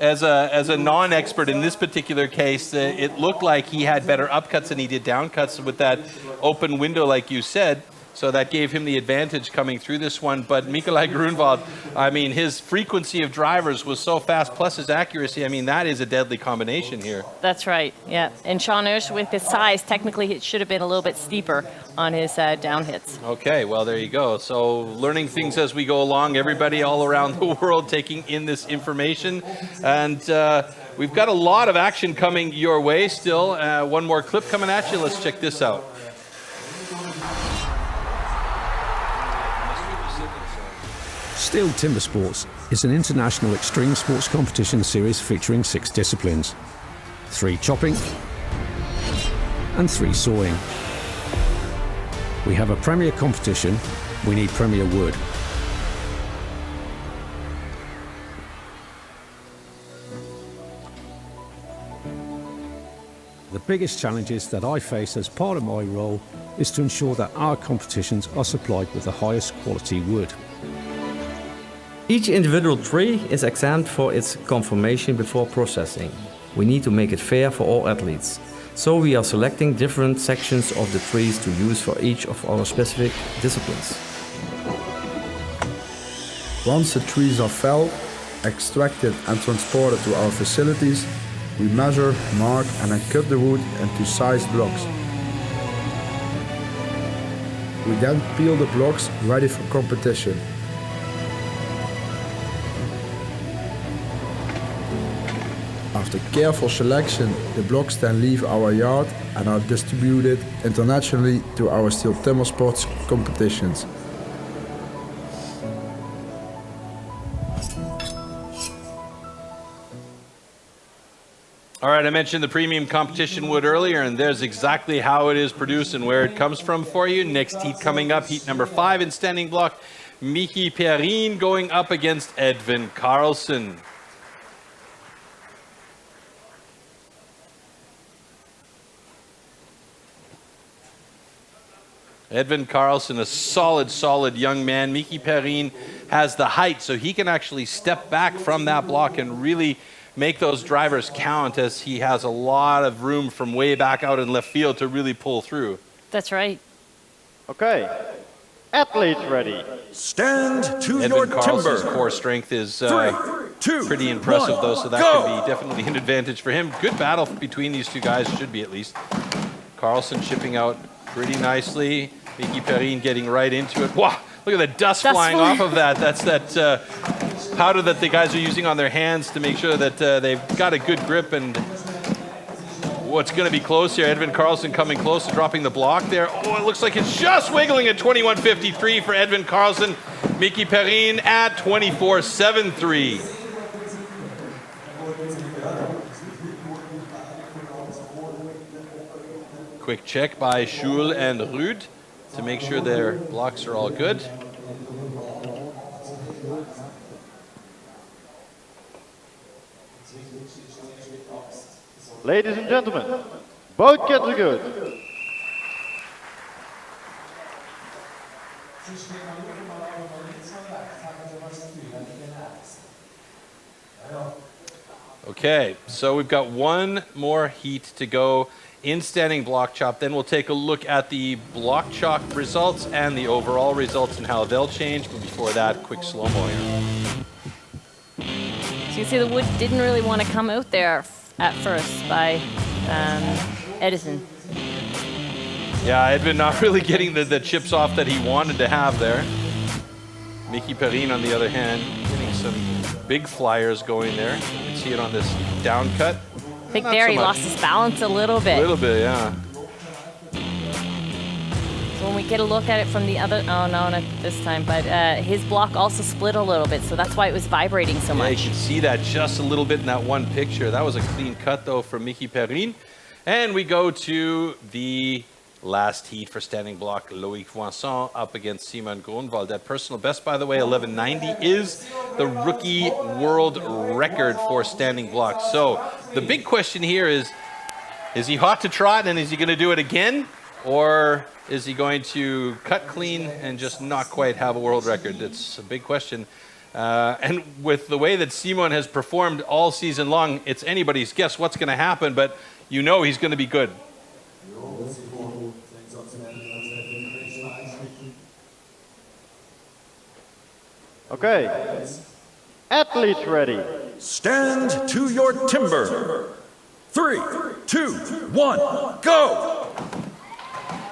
As a non-expert in this particular case, it looked like he had better upcuts than he did downcuts with that open window, like you said. So that gave him the advantage coming through this one. But Mikołaj Groenwald, I mean, his frequency of drivers was so fast, plus his accuracy. I mean, that is a deadly combination here. That's right, yeah. And Szymon, with his size, technically it should have been a little bit steeper on his down hits. Okay, well, there you go. So learning things as we go along, everybody all around the world taking in this information. And we've got a lot of action coming your way still. One more clip coming at you. Let's check this out. STIHL Timbersports is an international extreme sports competition series featuring 6 disciplines, 3 chopping and 3 sawing. We have a premier competition, we need premier wood. The biggest challenges that I face as part of my role is to ensure that our competitions are supplied with the highest quality wood. Each individual tree is examined for its conformation before processing. We need to make it fair for all athletes. So we are selecting different sections of the trees to use for each of our specific disciplines. Once the trees are felled, extracted and transported to our facilities, we measure, mark and then cut the wood into sized blocks. We then peel the blocks ready for competition. After careful selection, the blocks then leave our yard and are distributed internationally to our STIHL Timbersports competitions. All right, I mentioned the premium competition wood earlier, and there's exactly how it is produced and where it comes from for you. Next heat coming up, heat number 5 in standing block. Miki Perrin going up against Edvin Karlsson. Edvin Karlsson, a solid young man. Miki Perrin has the height, so he can actually step back from that block and really make those drivers count, as he has a lot of room from way back out in left field to really pull through. That's right. Okay, athletes ready. Stand to Edvin your Karlsson's timber. core strength is 3, 2, pretty impressive, 1, though, so that go! could be definitely an advantage for him. Good battle between these two guys, should be at least. Karlsson shipping out pretty nicely. Miki Perrin getting right into it. Wow, look at the dust flying off of that. That's that powder that the guys are using on their hands to make sure that they've got a good grip. And what's going to be close here. Edvin Karlsson coming close, dropping the block there. Oh, it looks like it's just wiggling at 21.53 for Edvin Karlsson. Miki Perrin at 24.73. Quick check by STIHL and Rud to make sure their blocks are all good. Ladies and gentlemen, both kids are good. Okay, so we've got one more heat to go in standing block chop. Then we'll take a look at the block chop results and the overall results and how they'll change. But before that, quick slow-mo here. So you can see the wood didn't really want to come out there at first by Edison. Yeah, Edvin not really getting the chips off that he wanted to have there. Miki Perrin, on the other hand, getting some big flyers going there. You can see it on this down cut. I think there he lost his balance a little bit. A little bit, yeah. So when we get a look at it from the other, oh no, not this time, but his block also split a little bit, so that's why it was vibrating so much. You can see that just a little bit in that one picture. That was a clean cut though from Miki Perrin. And we go to the last heat for standing block. Loïc Voisin up against Szymon Groenwald. That personal best, by the way, 11.90, is the rookie world record for standing block. So the big question here is he hot to trot and is he going to do it again? Or is he going to cut clean and just not quite have a world record? That's a big question. And with the way that Szymon has performed all season long, it's anybody's guess what's going to happen, but you know he's going to be good. Okay, athletes ready. Stand to your timber. 3, 2, 1, go!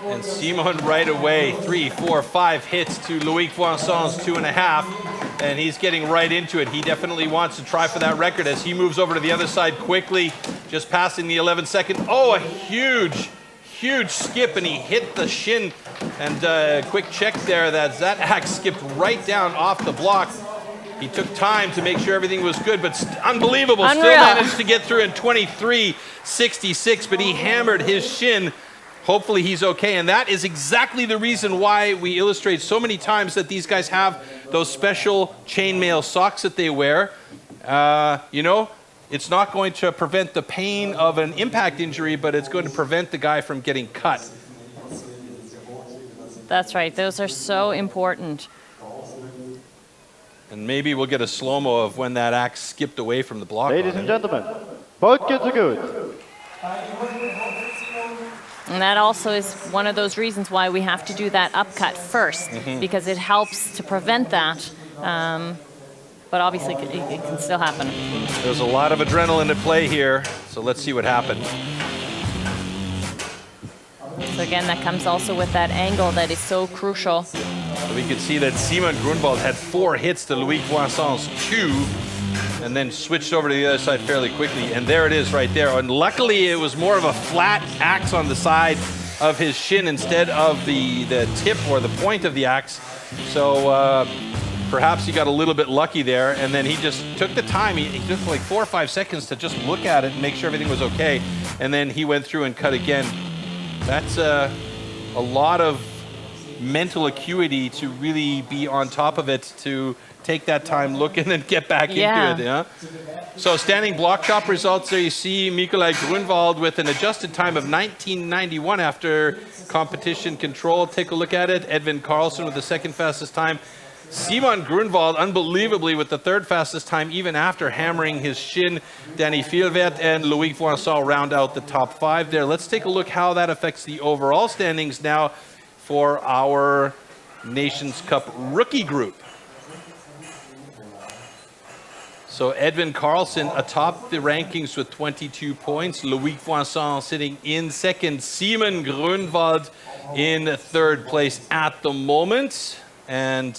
And Szymon right away, 3, 4, 5 hits to Loïc Voisin's 2.5, and he's getting right into it. He definitely wants to try for that record as he moves over to the other side quickly, just passing the 11-second. Oh, a huge skip, and he hit the shin. And quick check there, that axe skipped right down off the block. He took time to make sure everything was good, but unbelievable. Unreal. Still managed to get through in 23.66, but he hammered his shin. Hopefully he's okay, and that is exactly the reason why we illustrate so many times that these guys have those special chainmail socks that they wear. You know, it's not going to prevent the pain of an impact injury, but it's going to prevent the guy from getting cut. That's right, those are so important. And maybe we'll get a slow-mo of when that axe skipped away from the block. Ladies and gentlemen, both kids are good. And that also is one of those reasons why we have to do that upcut first, because it helps to prevent that. But obviously it can still happen. There's a lot of adrenaline at play here, so let's see what happens. So again, that comes also with that angle that is so crucial. So we can see that Szymon Groenwald had 4 hits to Loïc Voisin's 2, and then switched over to the other side fairly quickly. And there it is right there. And luckily, it was more of a flat axe on the side of his shin instead of the tip or the point of the axe. So perhaps he got a little bit lucky there. And then he just took the time. He took like 4 or 5 seconds to just look at it and make sure everything was okay. And then he went through and cut again. That's a lot of mental acuity to really be on top of it, to take that time, look, and then get back into it. Yeah. So standing block chop results there, you see Mikołaj Groenwald with an adjusted time of 19.91 after competition control. Take a look at it. Edvin Karlsson with the second fastest time. Szymon Groenwald, unbelievably, with the third fastest time, even after hammering his shin. Danny Fielwert and Loïc Voisin round out the top 5 there. Let's take a look how that affects the overall standings now for our Nations Cup rookie group. So Edvin Karlsson atop the rankings with 22 points. Loïc Voisin sitting in second. Szymon Groenwald in third place at the moment. And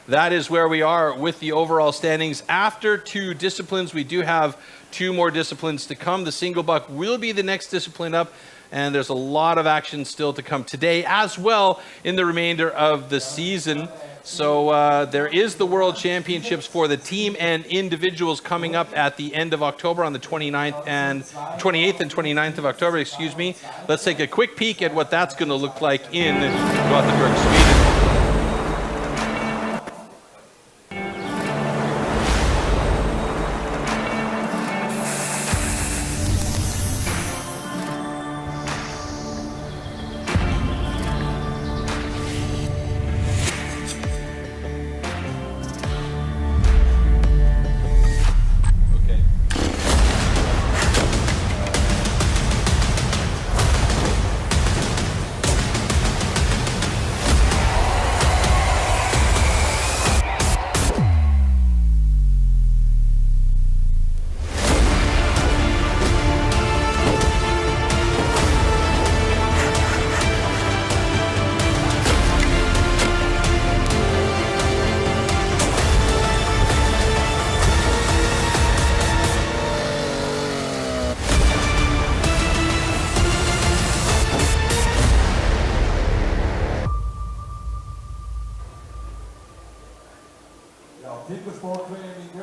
that is where we are with the overall standings. After 2 disciplines, we do have 2 more disciplines to come. The single buck will be the next discipline up, and there's a lot of action still to come today as well in the remainder of the season. So there is the World Championships for the team and individuals coming up at the end of October on the 28th and 29th of October, excuse me. Let's take a quick peek at what that's going to look like in Gothenburg, Sweden.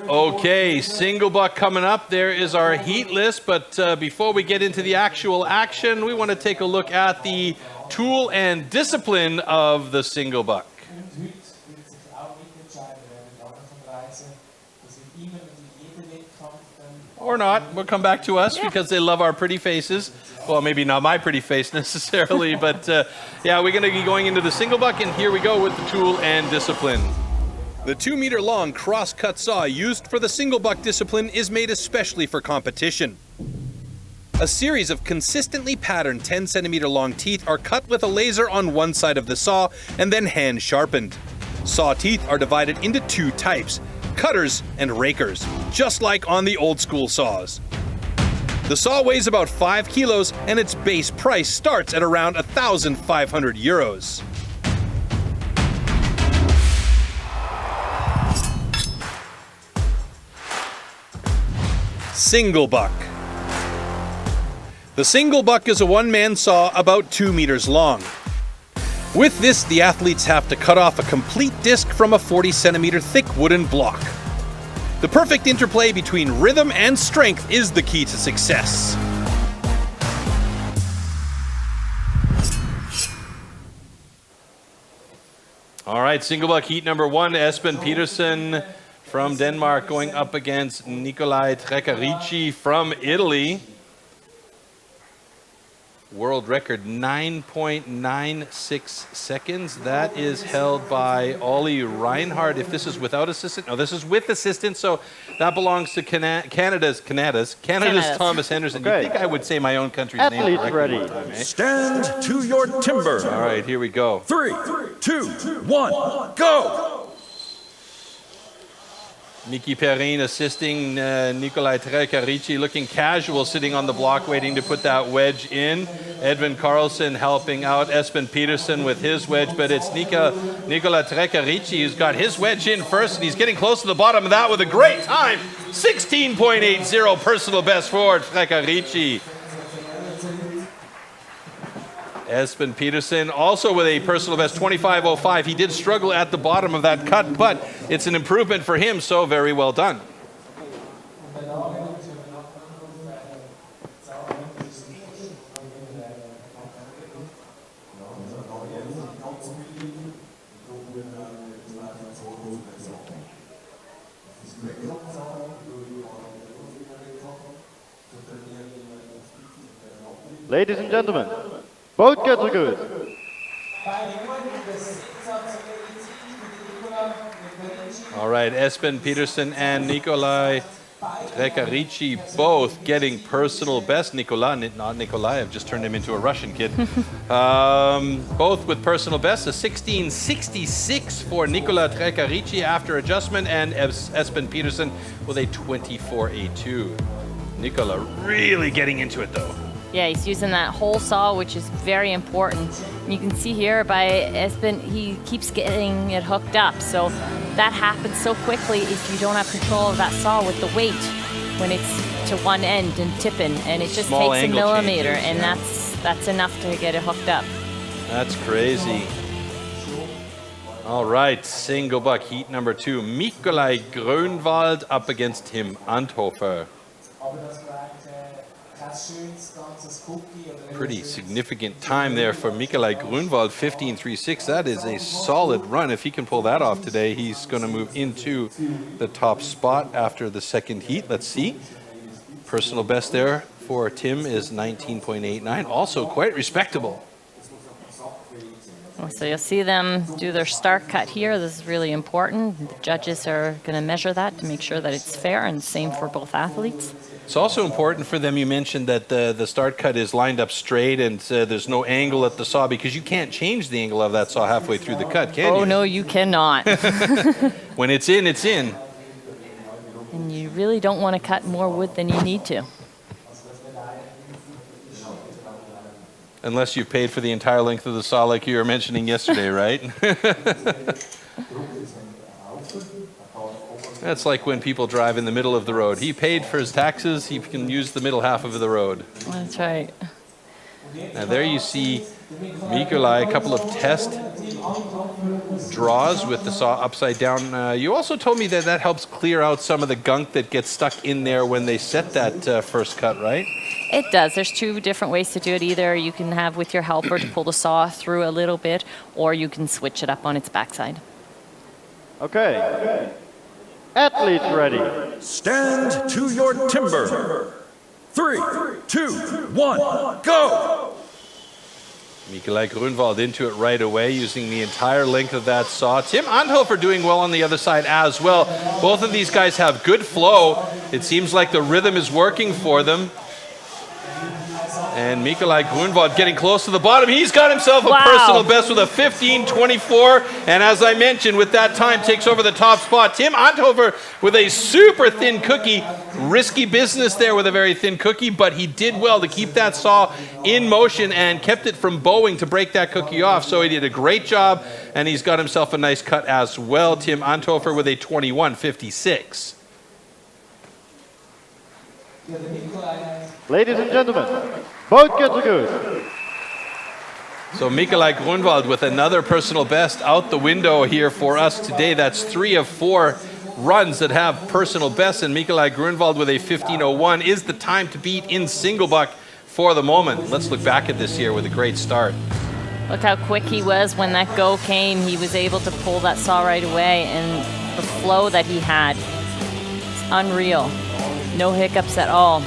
Okay, single buck coming up. There is our heat list, but before we get into the actual action, we want to take a look at the tool and discipline of the single buck. Or not, we'll come back to us because they love our pretty faces. Well, maybe not my pretty face necessarily, but yeah, we're going to be going into the single buck, and here we go with the tool and discipline. The 2-meter-long cross-cut saw used for the single buck discipline is made especially for competition. A series of consistently patterned 10-centimeter-long teeth are cut with a laser on one side of the saw and then hand-sharpened. Saw teeth are divided into 2 types, cutters and rakers, just like on the old-school saws. The saw weighs about 5 kilos and its base price starts at around 1,500 euros. Single buck. The single buck is a one-man saw about 2 meters long. With this, the athletes have to cut off a complete disc from a 40-centimeter thick wooden block. The perfect interplay between rhythm and strength is the key to success. All right, single buck heat number 1, Espen Petersen from Denmark going up against Nikolai Trecarici from Italy. World record 9.96 seconds. That is held by Ollie Reinhardt. If this is without assistant, no, this is with assistant, so that belongs to Canada's Thomas Henderson. Okay. You'd think I would say my own country's Athletes name correctly. ready. Time, eh? Stand to your timber. All right, here we go. 3, 2, 1, go! Miki Perrin assisting Nikolai Trecarici, looking casual, sitting on the block, waiting to put that wedge in. Edvin Karlsson helping out Espen Petersen with his wedge, but it's Nikolai Trecarici who's got his wedge in first, and he's getting close to the bottom of that with a great time. 16.80 personal best for Trecarici. Espen Petersen also with a personal best 25.05. He did struggle at the bottom of that cut, but it's an improvement for him, so very well done. Ladies and gentlemen, both cuts are good. All right, Espen Petersen and Nikolai Trecarici both getting personal best. Not Nikolai, I've just turned him into a Russian kid. Both with personal best, a 16.66 for Nikolai Trecarici after adjustment, and Espen Petersen with a 24.82. Nikolai really getting into it though. Yeah, he's using that whole saw, which is very important. And you can see here by Espen, he keeps getting it hooked up. So that happens so quickly if you don't have control of that saw with the weight when it's to one end and tipping, and it just Small takes a angle millimeter, changes, and that's enough to get it hooked up. That's crazy. All right, single buck, heat number 2. Mikołaj Groenwald up against Tim Anthofer. Pretty significant time there for Mikołaj Groenwald, 15.36. That is a solid run. If he can pull that off today, he's going to move into the top spot after the second heat. Let's see. Personal best there for Tim is 19.89, also quite respectable. So you'll see them do their start cut here. This is really important. The judges are going to measure that to make sure that it's fair, and same for both athletes. It's also important for them, you mentioned that the start cut is lined up straight and there's no angle at the saw, because you can't change the angle of that saw halfway through the cut, can you? Oh, no, you cannot. When it's in, it's in. And you really don't want to cut more wood than you need to. Unless you've paid for the entire length of the saw like you were mentioning yesterday, right? That's like when people drive in the middle of the road. He paid for his taxes, he can use the middle half of the road. That's right. Now there you see Mikołaj, a couple of test draws with the saw upside down. You also told me that that helps clear out some of the gunk that gets stuck in there when they set that first cut, right? It does. There's two different ways to do it. Either you can have with your helper to pull the saw through a little bit, or you can switch it up on its backside. Okay. Athletes ready. Stand to your timber. 3, 2, 1, go! Mikołaj Groenwald into it right away, using the entire length of that saw. Tim Anthofer doing well on the other side as well. Both of these guys have good flow. It seems like the rhythm is working for them. And Mikołaj Groenwald getting close to the bottom. He's got himself a personal best with a 15.24. And as I mentioned, with that time, takes over the top spot. Tim Anthofer with a super thin cookie. Risky business there with a very thin cookie, but he did well to keep that saw in motion and kept it from bowing to break that cookie off. So he did a great job, and he's got himself a nice cut as well. Tim Anthofer with a 21.56. Ladies and gentlemen, both get good. So Mikołaj Groenwald with another personal best out the window here for us today. That's 3 of 4 runs that have personal bests, and Mikołaj Groenwald with a 15.01 is the time to beat in single buck for the moment. Let's look back at this here with a great start. Look how quick he was when that go came. He was able to pull that saw right away, and the flow that he had, it's unreal. No hiccups at all.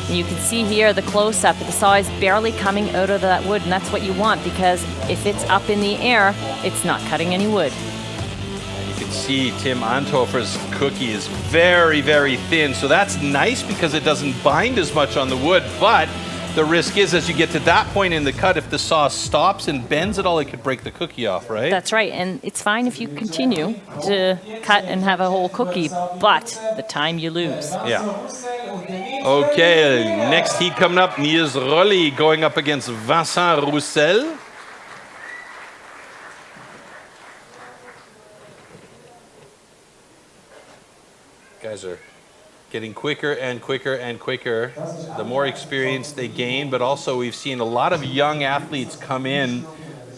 And you can see here the close-up, the saw is barely coming out of that wood, and that's what you want, because if it's up in the air, it's not cutting any wood. And you can see Tim Anthofer's cookie is very, very thin, so that's nice because it doesn't bind as much on the wood, but the risk is as you get to that point in the cut, if the saw stops and bends at all, it could break the cookie off, right? That's right, and it's fine if you continue to cut and have a whole cookie, but the time you lose. Yeah. Okay, next heat coming up, Niels Rolli going up against Vincent Roussel. Guys are getting quicker and quicker and quicker. The more experience they gain, but also we've seen a lot of young athletes come in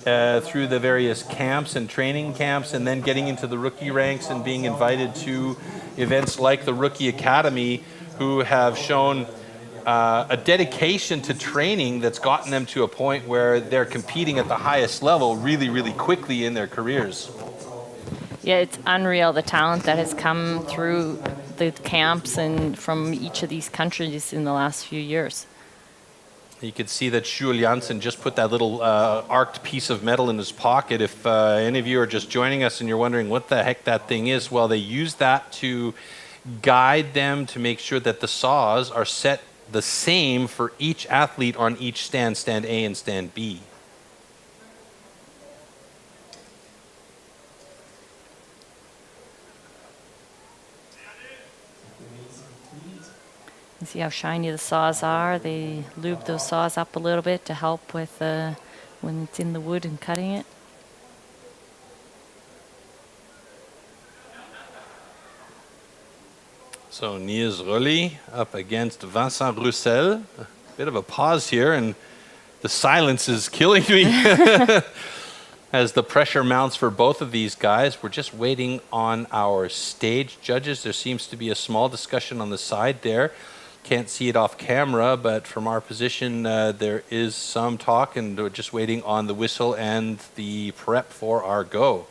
through the various camps and training camps, and then getting into the rookie ranks and being invited to events like the Rookie Academy, who have shown a dedication to training that's gotten them to a point where they're competing at the highest level really, really quickly in their careers. Yeah, it's unreal, the talent that has come through the camps and from each of these countries in the last few years. You could see that Jules Janssen just put that little arced piece of metal in his pocket. If any of you are just joining us and you're wondering what the heck that thing is, well, they use that to guide them to make sure that the saws are set the same for each athlete on each stand, stand A and stand B. See how shiny the saws are? They lube those saws up a little bit to help with when it's in the wood and cutting it. So Niels Rölli up against Vincent Roussel. A bit of a pause here, and the silence is killing me as the pressure mounts for both of these guys. We're just waiting on our stage judges. There seems to be a small discussion on the side there. Can't see it off camera, but from our position, there is some talk, and we're just waiting on the whistle and the prep for our go.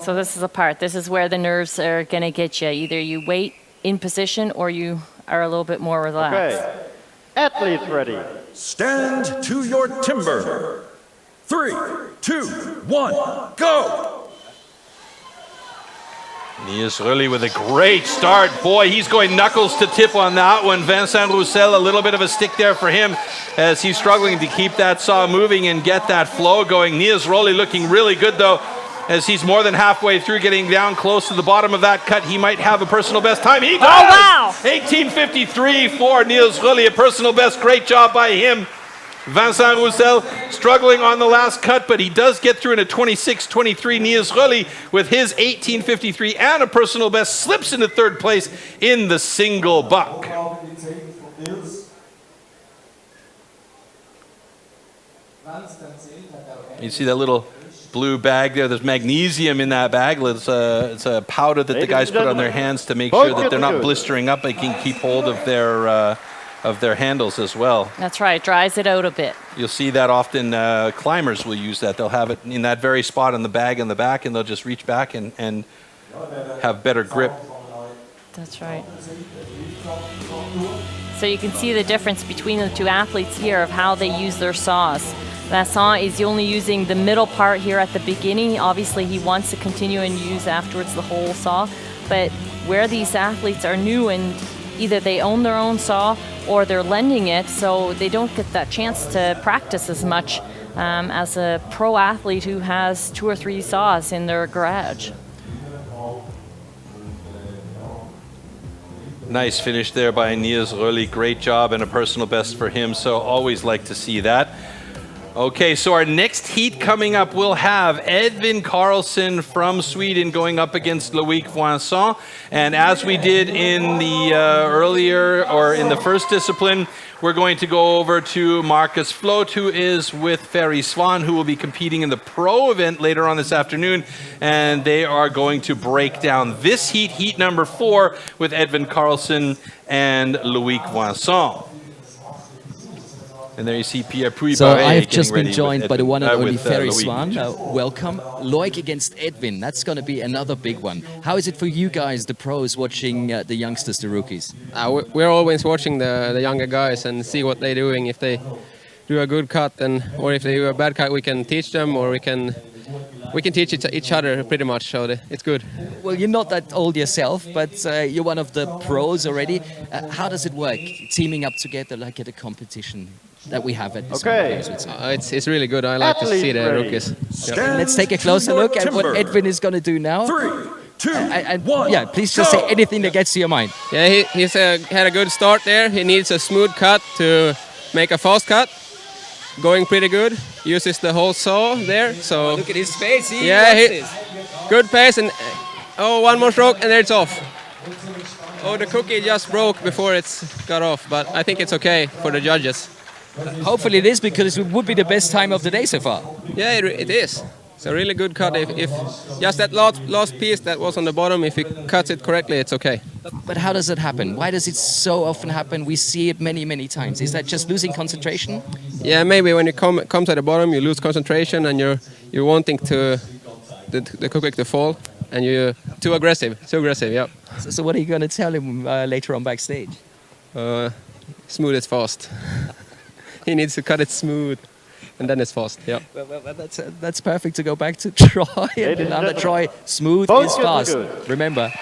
So this is a part. This is where the nerves are going to get you. Either you wait in position or you are a little bit more relaxed. Okay. Athletes ready. Stand to your timber. 3, 2, 1, go! Niels Rölli with a great start. Boy, he's going knuckles to tip on that one. Vincent Roussel, a little bit of a stick there for him as he's struggling to keep that saw moving and get that flow going. Niels Rölli looking really good, though, as he's more than halfway through, getting down close to the bottom of that cut. He might have a personal best time. He does! Oh, wow! 18:53 for Niels Rölli, a personal best. Great job by him. Vincent Roussel struggling on the last cut, but he does get through in a 26:23. Niels Rölli with his 18:53 and a personal best slips into third place in the single buck. You see that little blue bag there? There's magnesium in that bag. It's a powder that the guys put on their hands to make sure that they're not blistering up. They can keep hold of their handles as well. That's right, dries it out a bit. You'll see that often climbers will use that. They'll have it in that very spot on the bag in the back, and they'll just reach back and have better grip. That's right. So you can see the difference between the two athletes here of how they use their saws. Vincent is only using the middle part here at the beginning. Obviously, he wants to continue and use afterwards the whole saw. But where these athletes are new and either they own their own saw or they're lending it, so they don't get that chance to practice as much as a pro athlete who has 2 or 3 saws in their garage. Nice finish there by Niels Rölli. Great job and a personal best for him, so always like to see that. Okay, so our next heat coming up, we'll have Edvin Karlsson from Sweden going up against Loic Vincent. And as we did in the in the first discipline, we're going to go over to Marcus Float, who is with Ferry Swan, who will be competing in the pro event later on this afternoon. And they are going to break down this heat, heat number 4, with Edvin Karlsson and Loic Vincent. And there you see Pierre Puy. So I've just been joined by the one and only Ferry Swan. Welcome. Loic against Edvin. That's going to be another big one. How is it for you guys, the pros, watching the youngsters, the rookies? We're always watching the younger guys and see what they're doing. If they do a good cut, or if they do a bad cut, we can teach them, or we can teach each other pretty much, so it's good. Well, you're not that old yourself, but you're one of the pros already. How does it work, teaming up together like at a competition that we have at the it's really good. I like to see the rookies. Yep. Let's take a closer look at what Edvin is going to do now. 3, 2, 1. Yeah, please just say anything that gets to your mind. Yeah, he's had a good start there. He needs a smooth cut to make a fast cut. Going pretty good. Uses the whole saw there. So look at his face. Good pace, and one more stroke and there it's off. Oh, the cookie just broke before it's got off, but I think it's okay for the judges. Hopefully it is, because it would be the best time of the day so far. Yeah, it is. It's a really good cut. If just that last piece that was on the bottom, if he cuts it correctly, it's okay. But how does it happen? Why does it so often happen? We see it many, many times. Is that just losing concentration? Yeah, maybe when you come to the bottom, you lose concentration and you're wanting the cookie to fall, and you're too aggressive. Yeah. So what are you going to tell him later on backstage? Smooth is fast. He needs to cut it smooth, and then it's fast. Yeah. Well, that's perfect to go back to Troy. And another Troy, smooth is fast. Remember.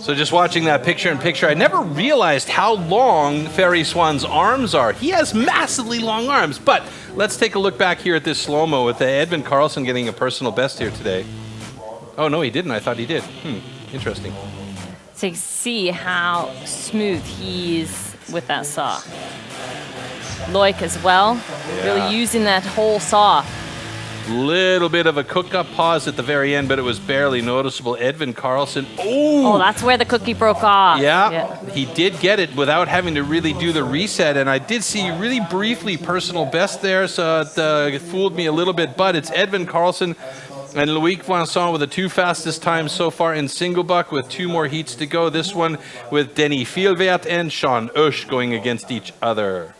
So just watching that picture-in-picture, I never realized how long Ferry Swan's arms are. He has massively long arms, but let's take a look back here at this slow-mo with Edvin Karlsson getting a personal best here today. Oh, no, he didn't. I thought he did. Interesting. So you can see how smooth he is with that saw. Loic as well, really using that whole saw. Little bit of a cook-up pause at the very end, but it was barely noticeable. Edvin Karlsson, oh! That's where the cookie broke off. Yeah, he did get it without having to really do the reset, and I did see really briefly personal best there, so it fooled me a little bit, but it's Edvin Karlsson and Loic Vincent with the 2 fastest times so far in single buck with 2 more heats to go. This one with Denny Fielwert and Sean Usch going against each other.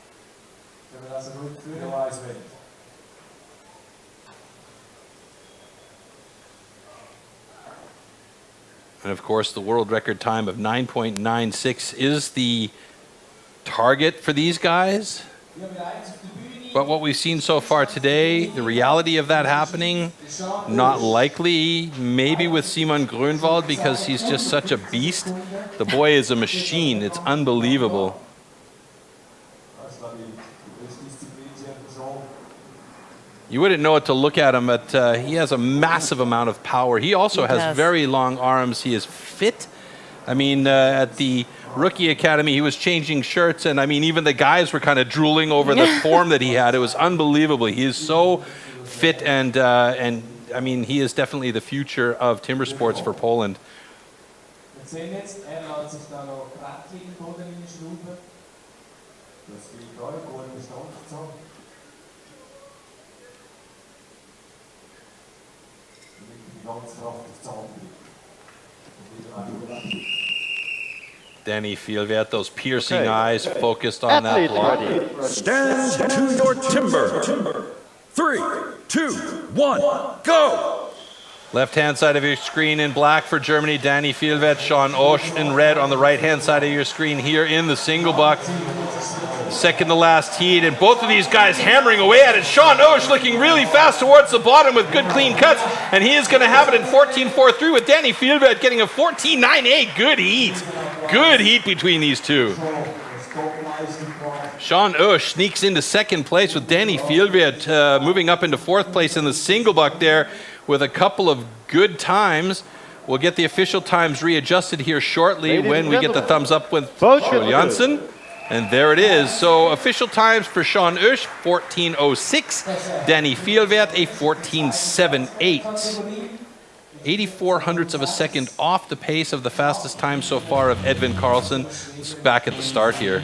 And of course, the world record time of 9.96 is the target for these guys. But what we've seen so far today, the reality of that happening, not likely. Maybe with Szymon Groenwald because he's just such a beast. The boy is a machine. It's unbelievable. You wouldn't know it to look at him, but he has a massive amount of power. He also has very long arms. He is fit. I mean, at the rookie academy, he was changing shirts, and I mean, even the guys were kind of drooling over the form that he had. It was unbelievable. He is so fit, and I mean, he is definitely the future of timber sports for Poland. Denny Fielwert, those piercing eyes focused on that block. Stand to your timber. 3, 2, 1, go! Left-hand side of your screen in black for Germany, Denny Fielwert, Sean Usch in red on the right-hand side of your screen here in the single buck. Second to last heat, and both of these guys hammering away at it. Sean Usch looking really fast towards the bottom with good clean cuts, and he is going to have it in 14.43 with Denny Fielwert getting a 14.98. Good heat. Good heat between these two. Sean Usch sneaks into second place with Denny Fielwert moving up into fourth place in the single buck there with a couple of good times. We'll get the official times readjusted here shortly when we get the thumbs up with Janssen. And there it is. So official times for Sean Usch, 14.06. Denny Fielwert, a 14.78. 84 hundredths of a second off the pace of the fastest time so far of Edvin Karlsson. Let's look back at the start here.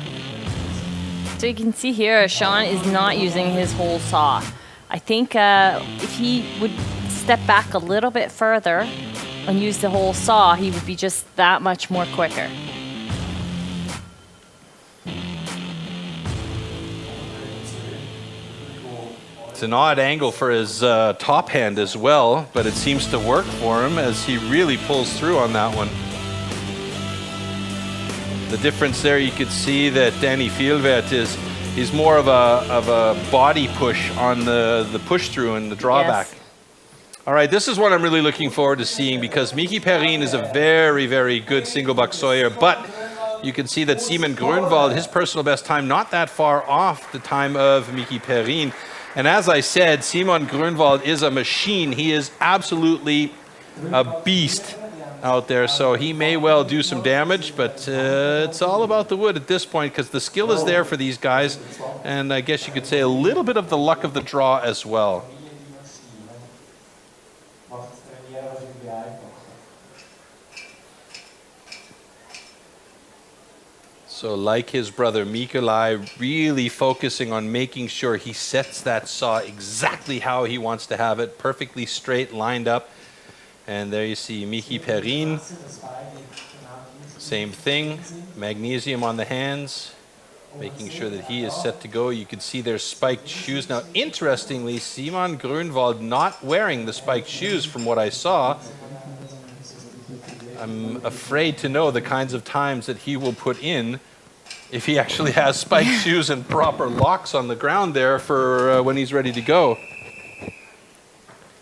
So you can see here, Sean is not using his whole saw. I think if he would step back a little bit further and use the whole saw, he would be just that much more quicker. It's an odd angle for his top hand as well, but it seems to work for him as he really pulls through on that one. The difference there, you could see that Denny Fielwert is more of a body push on the push through and the drawback. Yes. All right, this is what I'm really looking forward to seeing because Miki Perrin is a very, very good single buck sawyer, but you can see that Szymon Groenwald, his personal best time, not that far off the time of Miki Perrin. And as I said, Szymon Groenwald is a machine. He is absolutely a beast out there, so he may well do some damage, but it's all about the wood at this point because the skill is there for these guys, and I guess you could say a little bit of the luck of the draw as well. So like his brother Mikołaj, really focusing on making sure he sets that saw exactly how he wants to have it, perfectly straight, lined up. And there you see Miki Perrin. Same thing, magnesium on the hands, making sure that he is set to go. You can see their spiked shoes. Now, interestingly, Szymon Groenwald not wearing the spiked shoes from what I saw. I'm afraid to know the kinds of times that he will put in if he actually has spiked shoes and proper locks on the ground there for when he's ready to go.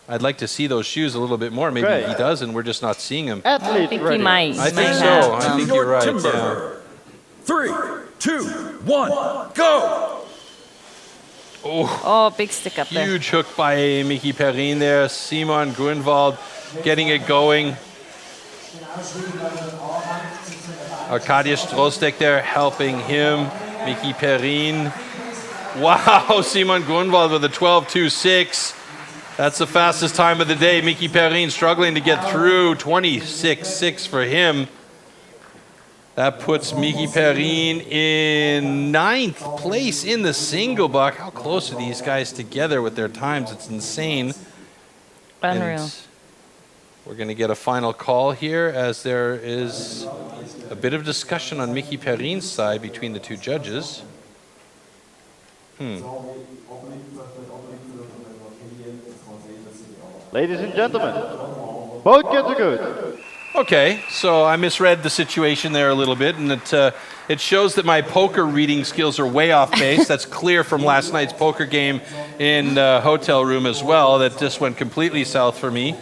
I'd like to see those shoes a little bit more. Maybe Great. he does, and we're just not seeing him. Athlete I think ready. he might. I think might so. have. I think you're right. Yeah. Timber. 3, 2, 1, go! Oh, big stick up there. Huge hook by Miki Perrin there. Szymon Groenwald getting it going. Arkadiusz Strostek there helping him. Miki Perrin. Wow, Szymon Groenwald with a 12.26. That's the fastest time of the day. Miki Perrin struggling to get through. 26.6 for him. That puts Miki Perrin in 9th place in the single buck. How close are these guys together with their times? It's insane. Unreal. And we're going to get a final call here as there is a bit of discussion on Miki Perrin's side between the two judges. Ladies and gentlemen, both kids are good. Okay, so I misread the situation there a little bit, and it shows that my poker reading skills are way off base. That's clear from last night's poker game in the hotel room as well, that just went completely south for me.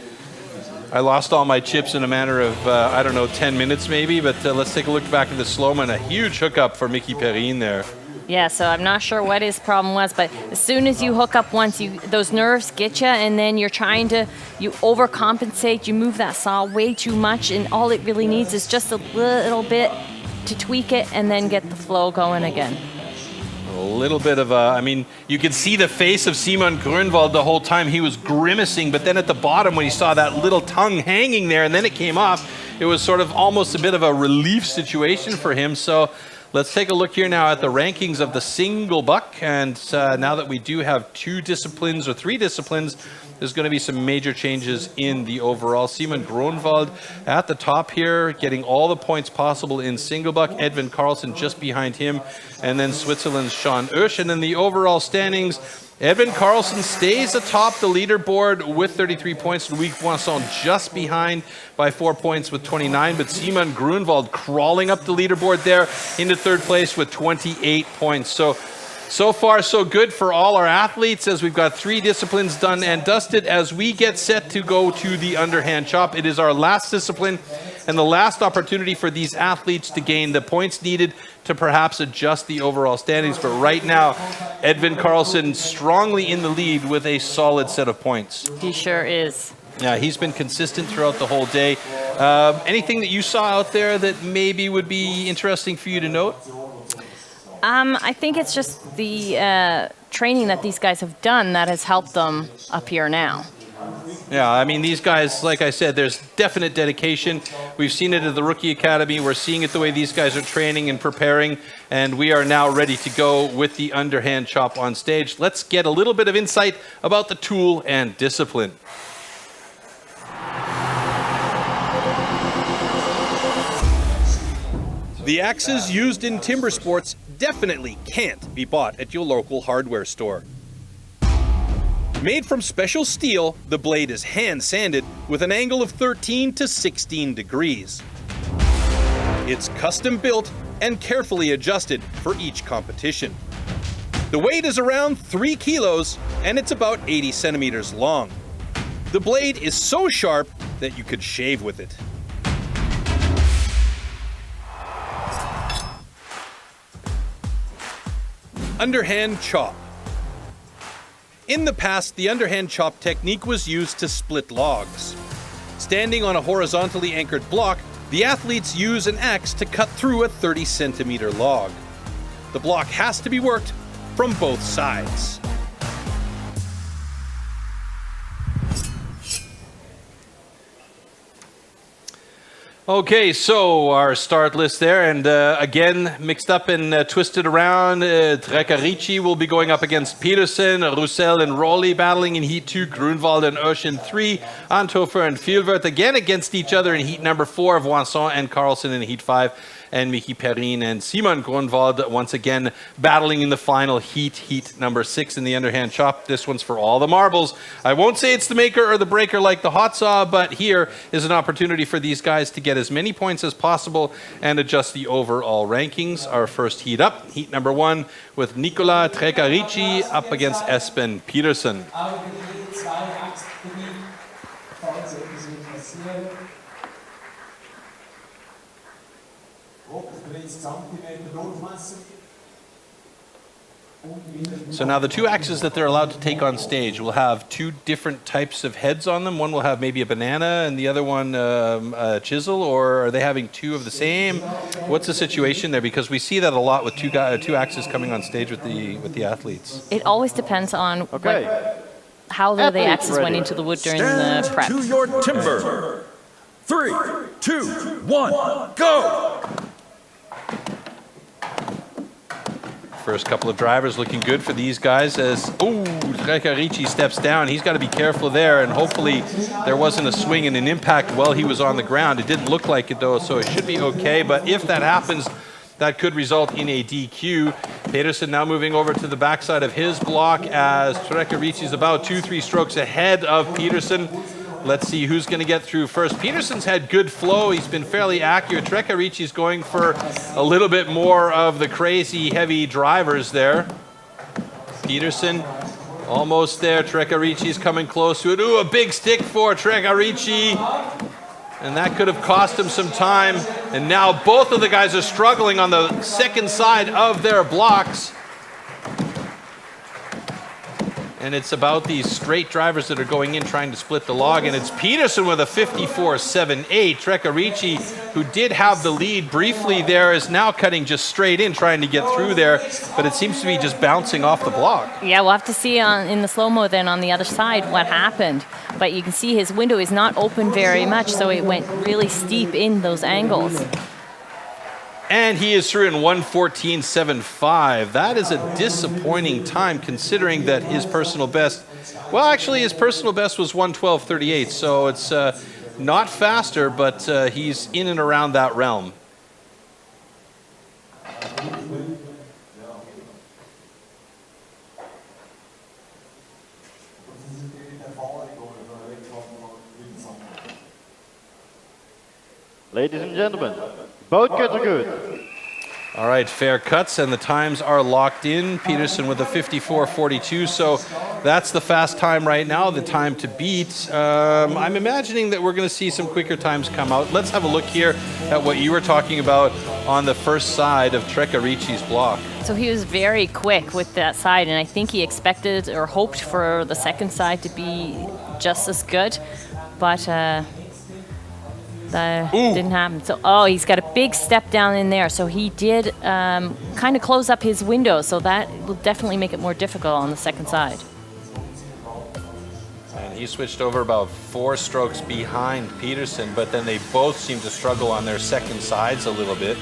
I lost all my chips in a matter of, I don't know, 10 minutes maybe, but let's take a look back at the slow-mo, and a huge hookup for Miki Perrin there. Yeah, so I'm not sure what his problem was, but as soon as you hook up once, those nerves get you, and then you overcompensate, you move that saw way too much, and all it really needs is just a little bit to tweak it and then get the flow going again. A little bit of I mean, you could see the face of Szymon Groenwald the whole time. He was grimacing, but then at the bottom when he saw that little tongue hanging there and then it came off, it was sort of almost a bit of a relief situation for him. So let's take a look here now at the rankings of the single buck. And now that we do have 2 disciplines or 3 disciplines, there's going to be some major changes in the overall. Szymon Groenwald at the top here, getting all the points possible in single buck. Edvin Karlsson just behind him. And then Switzerland's Sean Oesch. And in the overall standings, Edvin Karlsson stays atop the leaderboard with 33 points. Louis Poisson just behind by 4 points with 29. But Szymon Groenwald crawling up the leaderboard there into 3rd place with 28 points. So far, so good for all our athletes as we've got 3 disciplines done and dusted as we get set to go to the underhand chop. It is our last discipline and the last opportunity for these athletes to gain the points needed to perhaps adjust the overall standings. But right now, Edvin Karlsson strongly in the lead with a solid set of points. He sure is. Yeah, he's been consistent throughout the whole day. Anything that you saw out there that maybe would be interesting for you to note? I think it's just the training that these guys have done that has helped them up here now. Yeah, I mean, these guys, like I said, there's definite dedication. We've seen it at the Rookie Academy. We're seeing it the way these guys are training and preparing, and we are now ready to go with the underhand chop on stage. Let's get a little bit of insight about the tool and discipline. The axes used in timber sports definitely can't be bought at your local hardware store. Made from special steel, the blade is hand sanded with an angle of 13 to 16 degrees. It's custom built and carefully adjusted for each competition. The weight is around 3 kilos and it's about 80 centimeters long. The blade is so sharp that you could shave with it. Underhand chop. In the past, the underhand chop technique was used to split logs. Standing on a horizontally anchored block, the athletes use an axe to cut through a 30-centimeter log. The block has to be worked from both sides. Okay, so our start list there, and again, mixed up and twisted around. Trekarici will be going up against Petersen, Roussel and Rowley battling in Heat 2, Groenwald and Oesch in 3, Anthofer and Vielwert again against each other in Heat number 4 of Voisin and Karlsson in Heat 5, and Miki Perrin and Szymon Groenwald once again battling in the final heat number 6 in the underhand chop. This one's for all the marbles. I won't say it's the maker or the breaker like the hot saw, but here is an opportunity for these guys to get as many points as possible and adjust the overall rankings. Our first heat up, heat number 1, with Nicola Trekarici up against Espen Petersen. Augenblick 2, Axt, So now the two axes that they're allowed to take on stage will have two different types of heads on them. One will have maybe a banana and the other one a chisel, or are they having two of the same? What's the situation there? Because we see that a lot with two axes coming on stage with the athletes. It always depends on how the axes went into the wood during the prep. To your timber. 3, 2, 1, go! First couple of drivers looking good for these guys as, Trecarici steps down. He's got to be careful there, and hopefully there wasn't a swing and an impact while he was on the ground. It didn't look like it though, so it should be okay. But if that happens, that could result in a DQ. Peterson now moving over to the backside of his block as Trecarici is about 2-3 strokes ahead of Peterson. Let's see who's going to get through first. Peterson's had good flow. He's been fairly accurate. Trecarici's going for a little bit more of the crazy heavy drivers there. Peterson almost there. Trecarici's coming close to it. Ooh, a big stick for Trecarici. And that could have cost him some time. And now both of the guys are struggling on the second side of their blocks. And it's about these straight drivers that are going in trying to split the log. And it's Peterson with a 54.78. Trecarici, who did have the lead briefly there, is now cutting just straight in, trying to get through there. But it seems to be just bouncing off the block. Yeah, we'll have to see in the slow-mo then on the other side what happened. But you can see his window is not open very much, so it went really steep in those angles. And he is through in 1:14.75. That is a disappointing time considering that his personal best, well, actually his personal best was 1:12.38, so it's not faster, but he's in and around that realm. Ladies and gentlemen, both cuts are good. All right, fair cuts, and the times are locked in. Peterson with a 54.42, so that's the fast time right now, the time to beat. I'm imagining that we're going to see some quicker times come out. Let's have a look here at what you were talking about on the first side of Trecarici's block. So he was very quick with that side, and I think he expected or hoped for the second side to be just as good, but that didn't happen. So, he's got a big step down in there. So he did kind of close up his window. So that will definitely make it more difficult on the second side. And he switched over about 4 strokes behind Peterson, but then they both seem to struggle on their second sides a little bit.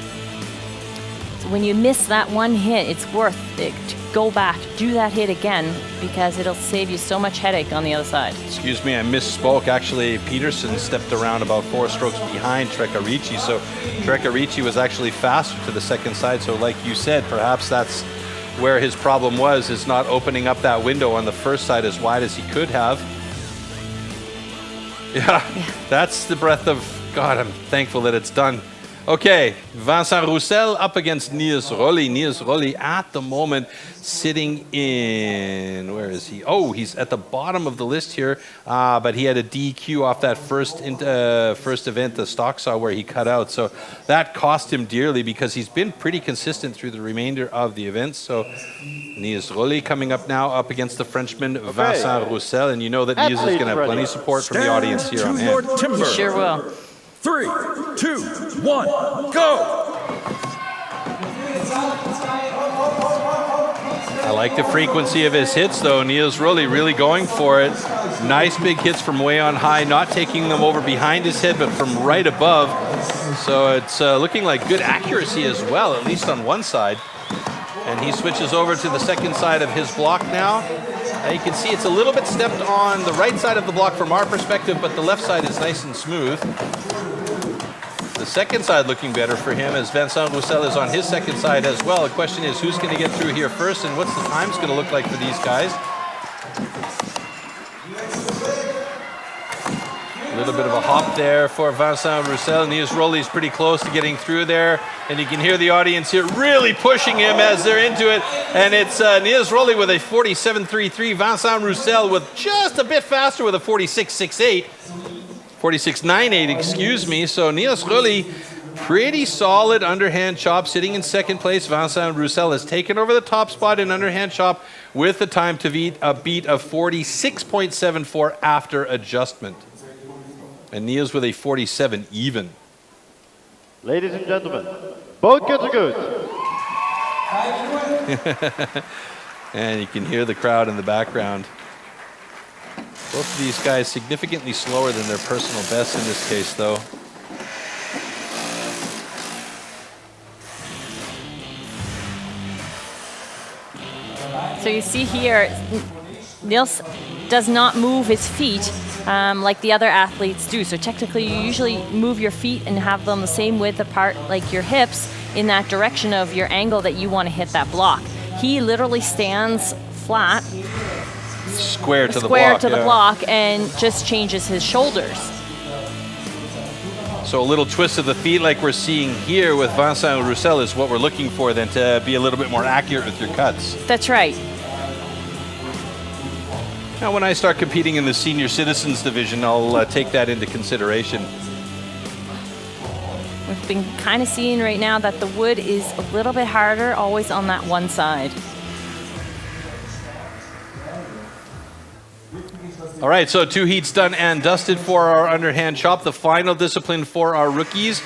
So when you miss that one hit, it's worth it to go back, do that hit again, because it'll save you so much headache on the other side. Excuse me, I misspoke. Actually, Peterson stepped around about 4 strokes behind Trecarici, so Trecarici was actually faster to the second side. So like you said, perhaps that's where his problem was, is not opening up that window on the first side as wide as he could have. Yeah, that's the breath of God. I'm thankful that it's done. Okay, Vincent Roussel up against Niels Rolly. Niels Rolly at the moment sitting in, where is he? Oh, he's at the bottom of the list here, but he had a DQ off that first event, the stock saw, where he cut out. So that cost him dearly because he's been pretty consistent through the remainder of the event. So Niels Rolly coming up now up against the Frenchman Vincent Roussel, and you know that Niels is going to have plenty of support from the audience here on hand. He sure will. 3, 2, 1, go! I like the frequency of his hits, though. Niels Rolly really going for it. Nice big hits from way on high, not taking them over behind his head, but from right above. So it's looking like good accuracy as well, at least on one side. And he switches over to the second side of his block now. You can see it's a little bit stepped on the right side of the block from our perspective, but the left side is nice and smooth. The second side looking better for him as Vincent Roussel is on his second side as well. The question is who's going to get through here first and what's the times going to look like for these guys. A little bit of a hop there for Vincent Roussel. Niels Rolly is pretty close to getting through there. And you can hear the audience here really pushing him as they're into it. And it's Niels Rolly with a 47.33. Vincent Roussel with just a bit faster with a 46.68. 46.98, excuse me. So Niels Rolly Pretty solid underhand chop, sitting in second place. Vincent Roussel has taken over the top spot in underhand chop with the time to beat of 46.74 after adjustment. And Niels with a 47 even. Ladies and gentlemen, both kids are good. And you can hear the crowd in the background. Both of these guys significantly slower than their personal best in this case, though. So you see here, Niels does not move his feet like the other athletes do. So technically you usually move your feet and have them the same width apart like your hips in that direction of your angle that you want to hit that block. He literally stands flat, square to the block, and just changes his shoulders. So a little twist of the feet like we're seeing here with Vincent Roussel is what we're looking for, then, to be a little bit more accurate with your cuts. That's right. Now, when I start competing in the senior citizens division, I'll take that into consideration. We've been kind of seeing right now that the wood is a little bit harder, always on that one side. All right, so 2 heats done and dusted for our underhand chop. The final discipline for our rookies.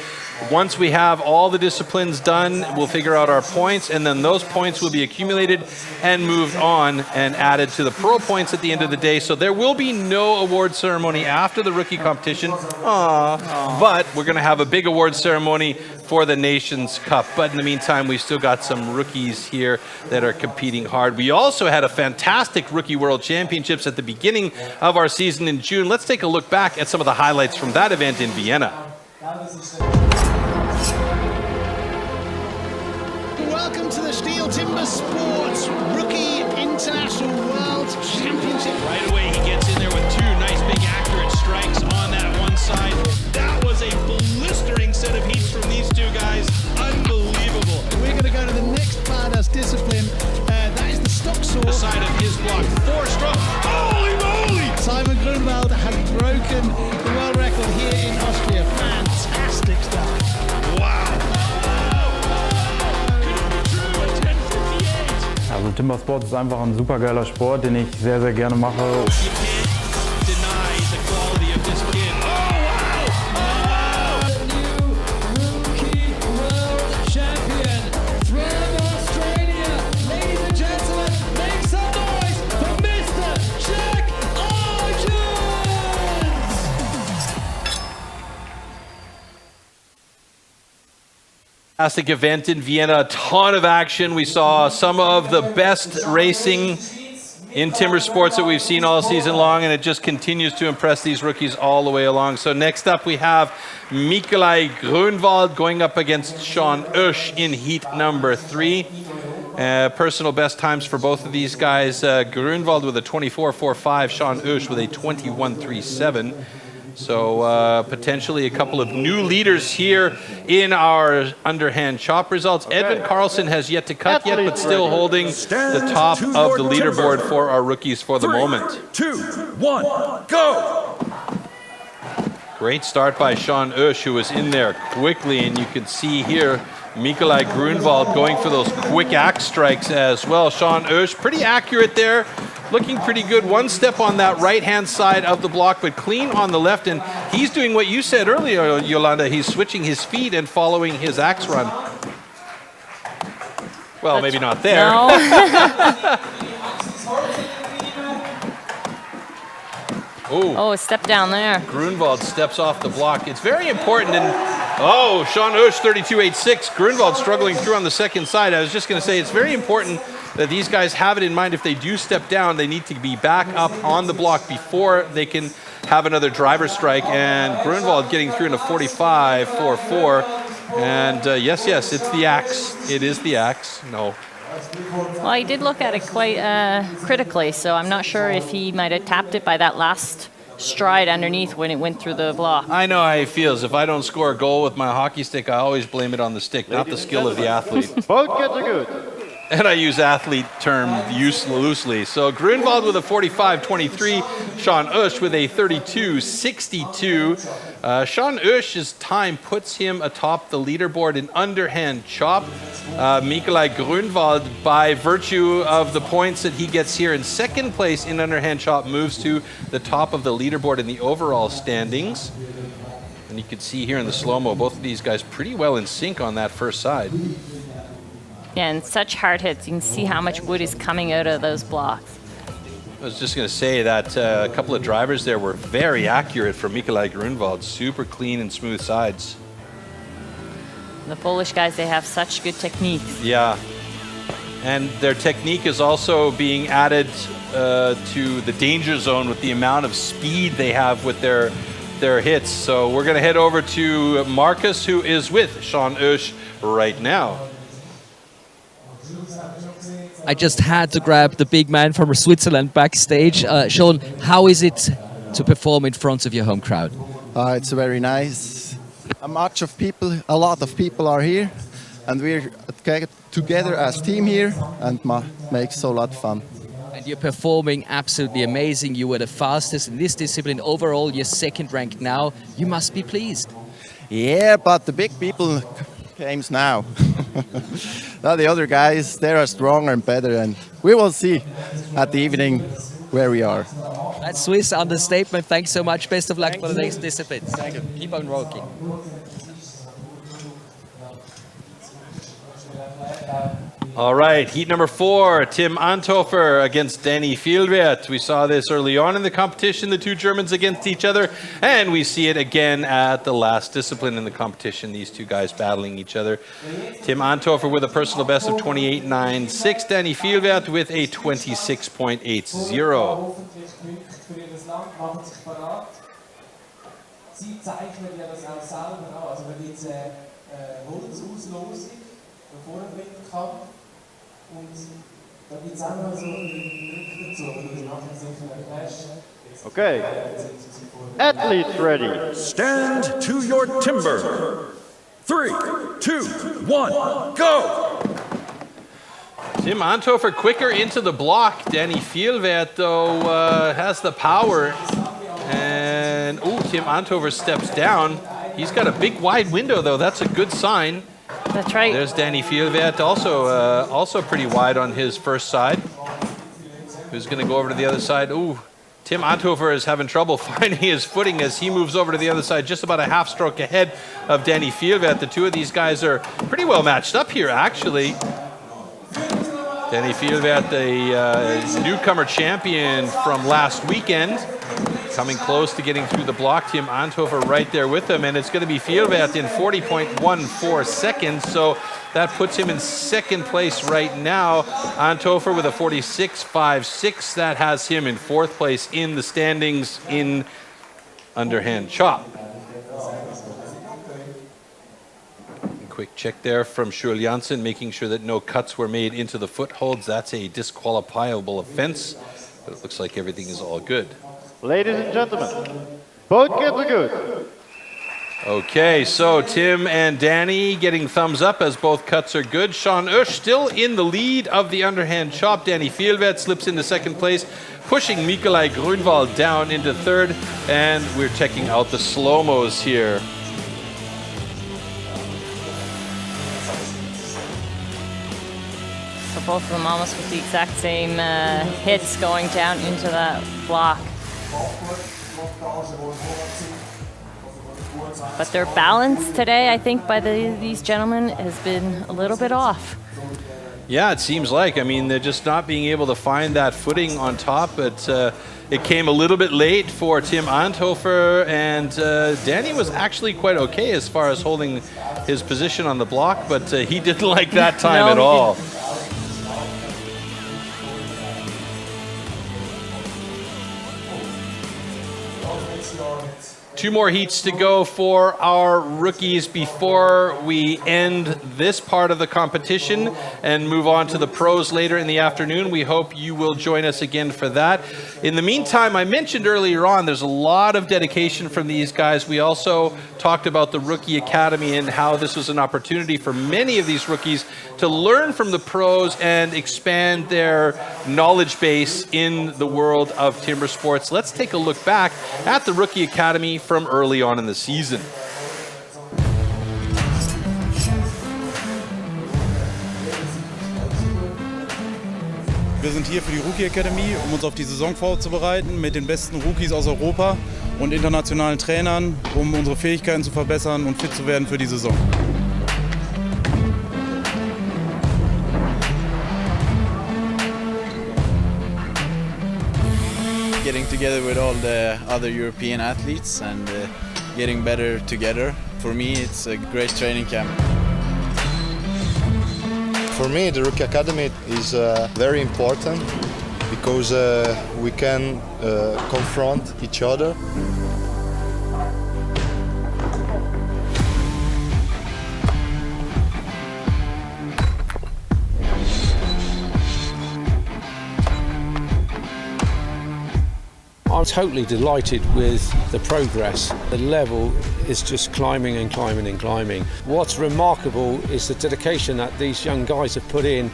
Once we have all the disciplines done, we'll figure out our points, and then those points will be accumulated and moved on and added to the pro points at the end of the day. So there will be no award ceremony after the rookie competition. But we're going to have a big award ceremony for the Nations Cup. But in the meantime, we've still got some rookies here that are competing hard. We also had a fantastic Rookie World Championships at the beginning of our season in June. Let's take a look back at some of the highlights from that event in Vienna. Welcome to the STIHL TIMBERSPORTS Rookie International World Championship. Right away, he gets in there with 2 nice big accurate strikes on that one side. That was a blistering set of heats from these 2 guys. Unbelievable. We're going to go to the next badass discipline. That is the stock saw. The side of his block, 4 strokes. Holy moly! Szymon Groenwald has broken the world record here in Austria. Fantastic stuff. Wow. Also Timbersport ist einfach ein super geiler Sport, den ich sehr, sehr gerne mache. Fantastic event in Vienna, a ton of action. We saw some of the best racing in timber sports that we've seen all season long, and it just continues to impress these rookies all the way along. So next up we have Mikołaj Groenwald going up against Szymon in heat number 3. Personal best times for both of these guys. Groenwald with a 24.45, Szymon with a 21.37. So potentially a couple of new leaders here in our underhand chop results. Edvin Karlsson has yet to cut yet, but still holding the top of the leaderboard for our rookies for the moment. 3, 2, 1, go! Great start by Szymon, who was in there quickly, and you can see here Mikołaj Groenwald going for those quick axe strikes as well. Szymon pretty accurate there. Looking pretty good. One step on that right-hand side of the block, but clean on the left. And he's doing what you said earlier, Yolanda. He's switching his feet and following his axe run. Well, maybe not there. No. Oh, a step down there. Groenwald steps off the block. It's very important. And oh, Szymon 32.86. Groenwald struggling through on the second side. I was just going to say it's very important that these guys have it in mind. If they do step down, they need to be back up on the block before they can have another driver strike. And Groenwald getting through in a 45.44. And yes, it's the axe. It is the axe. No. Well, he did look at it quite critically, so I'm not sure if he might have tapped it by that last stride underneath when it went through the block. I know how he feels. If I don't score a goal with my hockey stick, I always blame it on the stick, not the skill of the athlete. Both kids are good. And I use athlete term loosely. So Groenwald with a 45.23, Szymon with a 32.62. Sean Oesch's time puts him atop the leaderboard in underhand chop. Mikołaj Groenwald, by virtue of the points that he gets here in second place in underhand chop, moves to the top of the leaderboard in the overall standings. And you can see here in the slow-mo, both of these guys pretty well in sync on that first side. Yeah, and such hard hits. You can see how much wood is coming out of those blocks. I was just going to say that a couple of drivers there were very accurate for Mikołaj Groenwald. Super clean and smooth sides. The Polish guys, they have such good techniques. Yeah. And their technique is also being added to the danger zone with the amount of speed they have with their hits. So we're going to head over to Marcus, who is with Sean Oesch right now. I just had to grab the big man from Switzerland backstage. Sean, how is it to perform in front of your home crowd? It's very nice. A lot of people are here, and we're together as team here, and makes a lot of fun. And you're performing absolutely amazing. You were the fastest in this discipline. Overall, you're second ranked now. You must be pleased. Yeah, but the big people came now. Now the other guys, they are stronger and better, and we will see at the evening where we are. That's Swiss understatement. Thanks so much. Best of luck for the next disciplines. Thank you. Keep on rocking. All right, heat number 4, Tim Anthofer against Danny Vielwert. We saw this early on in the competition, the two Germans against each other, and we see it again at the last discipline in the competition, these two guys battling each other. Tim Anthofer with a personal best of 28.96, Danny Vielwert with a 26.80. Sie zeichnen ja das auch selber an. Also da gibt es eine Holzauslosung, bevor der Kampf. Und da gibt es auch noch so einen Trick dazu, aber das machen Sie vielleicht. Okay. Athletes ready. Stand to your timber. 3, 2, 1, go! Tim Anthofer quicker into the block. Danny Vielwert, though, has the power. And, Tim Anthofer steps down. He's got a big wide window, though. That's a good sign. That's right. There's Danny Vielwert, also pretty wide on his first side. Who's going to go over to the other side? Tim Anthofer is having trouble finding his footing as he moves over to the other side, just about a half stroke ahead of Danny Vielwert. The two of these guys are pretty well matched up here, actually. Danny Vielwert, a newcomer champion from last weekend, coming close to getting through the block. Tim Anthofer right there with him, and it's going to be Vielwert in 40.14 seconds, so that puts him in second place right now. Anthofer with a 46.56, that has him in fourth place in the standings in underhand chop. Quick check there from Schul Janssen, making sure that no cuts were made into the footholds. That's a disqualifiable offense, but it looks like everything is all good. Ladies and gentlemen, both kids are good. Okay, so Tim and Danny getting thumbs up as both cuts are good. Sean Oesch still in the lead of the underhand chop. Danny Vielwert slips into second place, pushing Mikołaj Groenwald down into third, and we're checking out the slow-mos here. So both of them almost with the exact same hits going down into that block. But their balance today, I think, by these gentlemen has been a little bit off. Yeah, it seems like. I mean, they're just not being able to find that footing on top, but it came a little bit late for Tim Anthofer, and Danny was actually quite okay as far as holding his position on the block, but he didn't like that time at all. Two more heats to go for our rookies before we end this part of the competition and move on to the pros later in the afternoon. We hope you will join us again for that. In the meantime, I mentioned earlier on, there's a lot of dedication from these guys. We also talked about the Rookie Academy and how this was an opportunity for many of these rookies to learn from the pros and expand their knowledge base in the world of timber sports. Let's take a look back at the Rookie Academy from early on in the season. Wir sind hier für die Rookie Academy, um uns auf die Saison vorzubereiten mit den besten Rookies aus Europa und internationalen Trainern, um unsere Fähigkeiten zu verbessern und fit zu werden für die Saison. Getting together with all the other European athletes and getting better together. For me, it's a great training camp. For me, the Rookie Academy is very important because we can confront each other. I'm totally delighted with the progress. The level is just climbing and climbing and climbing. What's remarkable is the dedication that these young guys have put in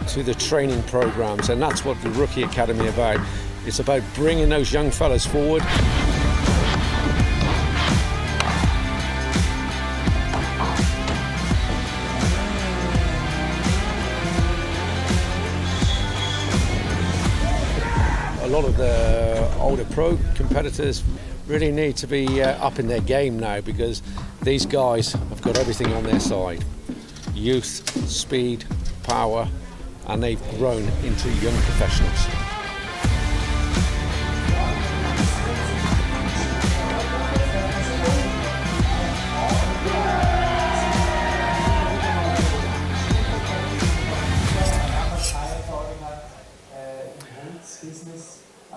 to the training programs, and that's what the Rookie Academy is about. It's about bringing those young fellas forward. A lot of the older pro competitors really need to be up in their game now, because these guys have got everything on their side. Youth, speed, power, and they've grown into young professionals.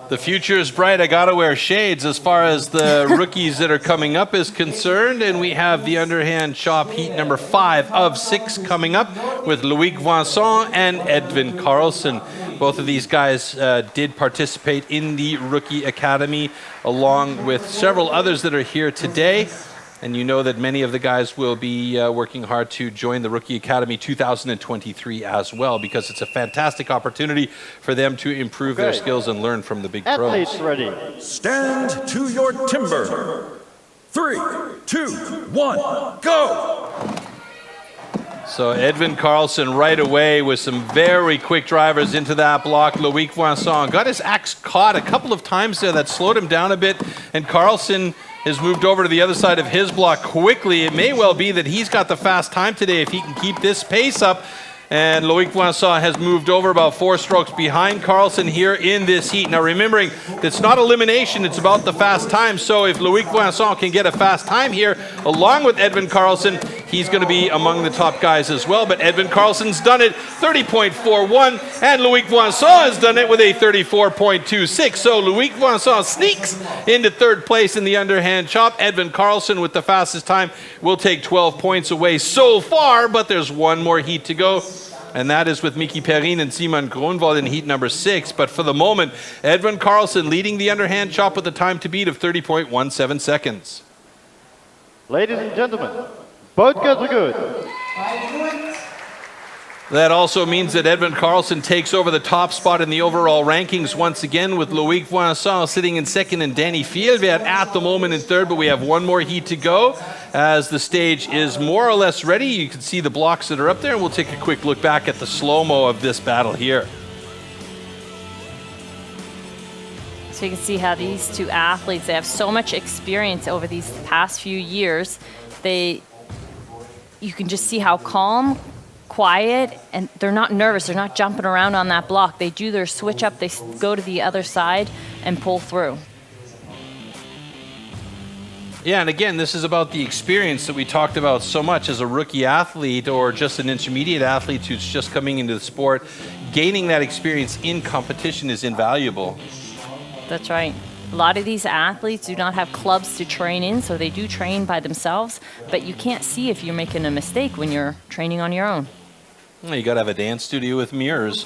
The future is bright. I gotta wear shades as far as the rookies that are coming up is concerned, and we have the underhand chop heat number 5 of 6 coming up with Loïc Vincent and Edvin Karlsson. Both of these guys did participate in the Rookie Academy, along with several others that are here today. And you know that many of the guys will be working hard to join the Rookie Academy 2023 as well, because it's a fantastic opportunity for them to improve their skills and learn from the big pros. Athletes ready. Stand to your timber. 3, 2, 1, go! So Edvin Karlsson right away with some very quick drivers into that block. Loïc Vincent got his axe caught a couple of times there. That slowed him down a bit, and Karlsson has moved over to the other side of his block quickly. It may well be that he's got the fast time today if he can keep this pace up. And Loïc Vincent has moved over about 4 strokes behind Karlsson here in this heat. Now remembering, it's not elimination, it's about the fast time. So if Loïc Vincent can get a fast time here, along with Edvin Karlsson, he's going to be among the top guys as well. But Edvin Karlsson's done it 30.41, and Loïc Vincent has done it with a 34.26. So Loïc Vincent sneaks into 3rd place in the underhand chop. Edvin Karlsson with the fastest time will take 12 points away so far, but there's one more heat to go. And that is with Miki Perrin and Szymon Groenwald in heat number 6. But for the moment, Edvin Karlsson leading the underhand chop with a time to beat of 30.17 seconds. Ladies and gentlemen, both guys are good. That also means that Edvin Karlsson takes over the top spot in the overall rankings once again, with Loïc Vincent sitting in 2nd and Danny Fjellved at the moment in 3rd, but we have one more heat to go as the stage is more or less ready. You can see the blocks that are up there, and we'll take a quick look back at the slow-mo of this battle here. So you can see how these two athletes, they have so much experience over these past few years. You can just see how calm, quiet, and they're not nervous. They're not jumping around on that block. They do their switch up, they go to the other side and pull through. Yeah, and again, this is about the experience that we talked about so much as a rookie athlete or just an intermediate athlete who's just coming into the sport. Gaining that experience in competition is invaluable. That's right. A lot of these athletes do not have clubs to train in, so they do train by themselves, but you can't see if you're making a mistake when you're training on your own. Well, you got to have a dance studio with mirrors.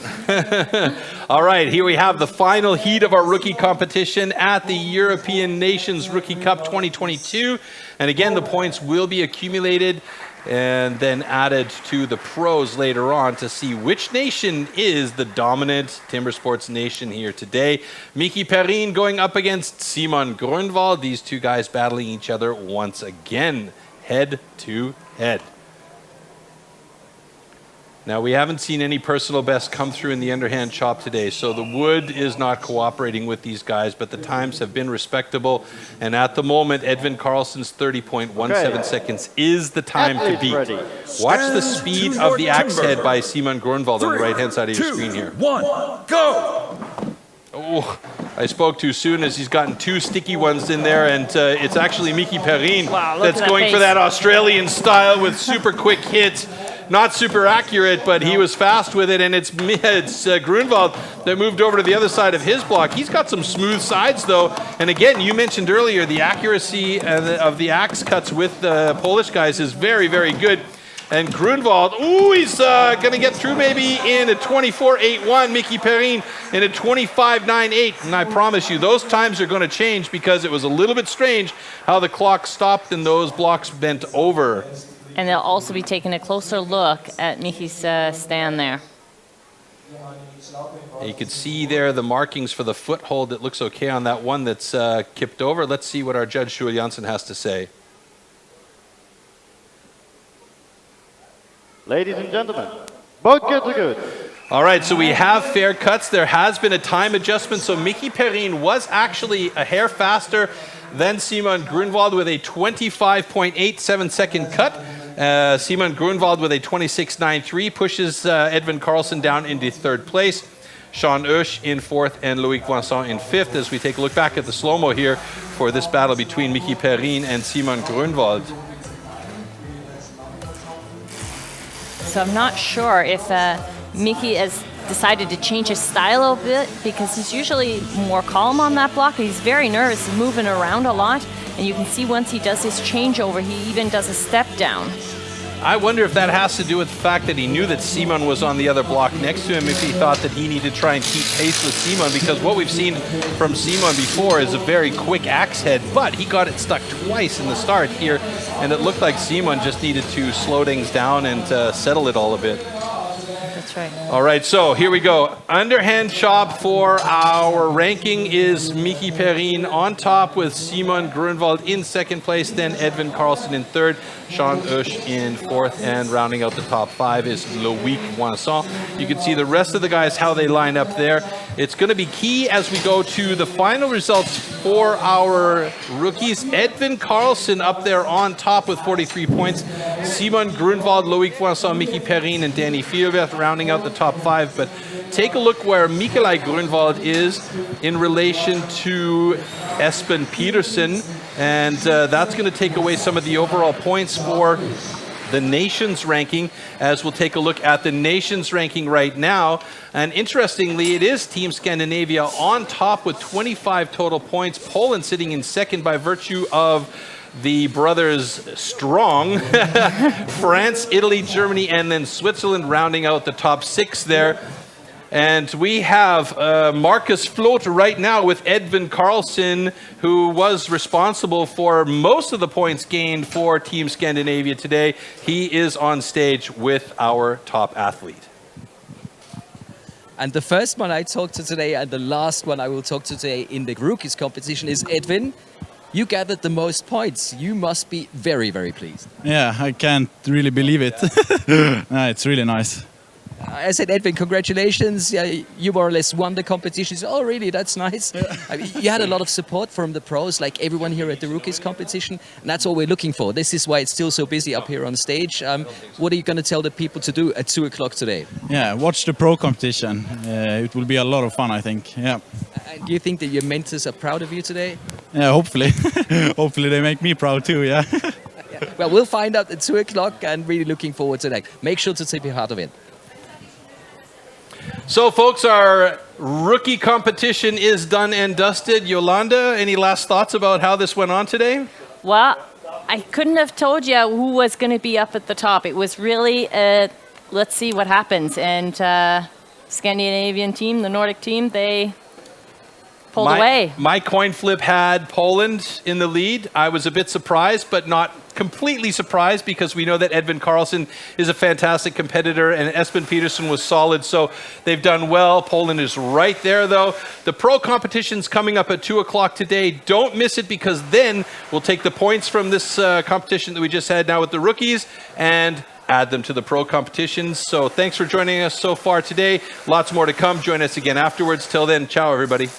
All right, here we have the final heat of our rookie competition at the European Nations Rookie Cup 2022. And again, the points will be accumulated and then added to the pros later on to see which nation is the dominant timber sports nation here today. Miki Perrin going up against Szymon Groenwald. These two guys battling each other once again, head to head. Now, we haven't seen any personal best come through in the underhand chop today, so the wood is not cooperating with these guys, but the times have been respectable. And at the moment, Edvin Karlsson's 30.17 seconds is the time to beat. Watch the speed of the axe head by Szymon Groenwald on the right-hand side of your screen here. 1, go! Oh, I spoke too soon as he's gotten two sticky ones in there, and it's actually Miki Perrin that's going for that Australian style with super quick hits. Not super accurate, but he was fast with it, and it's Groenwald that moved over to the other side of his block. He's got some smooth sides, though, and again, you mentioned earlier, the accuracy of the axe cuts with the Polish guys is very, very good. And Groenwald, ooh, he's going to get through maybe in a 24.81, Miki Perrin in a 25.98, and I promise you, those times are going to change because it was a little bit strange how the clock stopped and those blocks bent over. And they'll also be taking a closer look at Miki's stand there. You can see there the markings for the foothold. It looks okay on that one that's kipped over. Let's see what our judge Sjoerd Jansen has to say. Ladies and gentlemen, both kids are good. All right, so we have fair cuts. There has been a time adjustment, so Miki Perrin was actually a hair faster than Szymon Groenwald with a 25.87 second cut. Szymon Groenwald with a 26.93 pushes Edvin Karlsson down into third place. Sean Oesch in fourth and Loic Vincent in fifth as we take a look back at the slow-mo here for this battle between Miki Perrin and Szymon Groenwald. So I'm not sure if Miki has decided to change his style a bit because he's usually more calm on that block. He's very nervous, moving around a lot. And you can see once he does his changeover, he even does a step down. I wonder if that has to do with the fact that he knew that Szymon was on the other block next to him, if he thought that he needed to try and keep pace with Szymon, because what we've seen from Szymon before is a very quick axe head, but he got it stuck twice in the start here, and it looked like Szymon just needed to slow things down and settle it all a bit. That's right. All right, so here we go. Underhand chop for our ranking is Miki Perrin on top with Szymon Groenwald in second place, then Edvin Karlsson in third, Sean Oesch in fourth, and rounding out the top five is Loic Vincent. You can see the rest of the guys, how they line up there. It's going to be key as we go to the final results for our rookies. Edvin Karlsson up there on top with 43 points. Szymon Groenwald, Loic Vincent, Miki Perrin, and Danny Fjellwerth rounding out the top five. But take a look where Mikołaj Groenwald is in relation to Espen Petersen. And that's going to take away some of the overall points for the nations ranking, as we'll take a look at the nations ranking right now. And interestingly, it is Team Scandinavia on top with 25 total points. Poland sitting in second by virtue of the brothers Strong. France, Italy, Germany, and then Switzerland rounding out the top six there. And we have Marcus Float right now with Edvin Karlsson, who was responsible for most of the points gained for Team Scandinavia today. He is on stage with our top athlete. And the first one I talked to today and the last one I will talk to today in the rookies competition is Edvin. You gathered the most points. You must be very, very pleased. Yeah, I can't really believe it. It's really nice. I said, Edvin, congratulations. You more or less won the competition. Oh, really? That's nice. I mean, you had a lot of support from the pros, like everyone here at the rookies competition. And that's all we're looking for. This is why it's still so busy up here on stage. What are you going to tell the people to do at 2 o'clock today? Yeah, watch the pro competition. It will be a lot of fun, I think. Yeah. Do you think that your mentors are proud of you today? Yeah, hopefully. Hopefully they make me proud too, yeah. Well, we'll find out at 2 o'clock and really looking forward to that. Make sure to take part of it. So, folks, our rookie competition is done and dusted. Yolanda, any last thoughts about how this went on today? Well, I couldn't have told you who was going to be up at the top. It was really a let's see what happens. And Scandinavian team, the Nordic team, they pulled away. My coin flip had Poland in the lead. I was a bit surprised, but not completely surprised, because we know that Edvin Karlsson is a fantastic competitor and Espen Peterson was solid, so they've done well. Poland is right there, though. The pro competition's coming up at 2 o'clock today. Don't miss it, because then we'll take the points from this competition that we just had now with the rookies and add them to the pro competitions. So thanks for joining us so far today. Lots more to come. Join us again afterwards. Till then, ciao, everybody.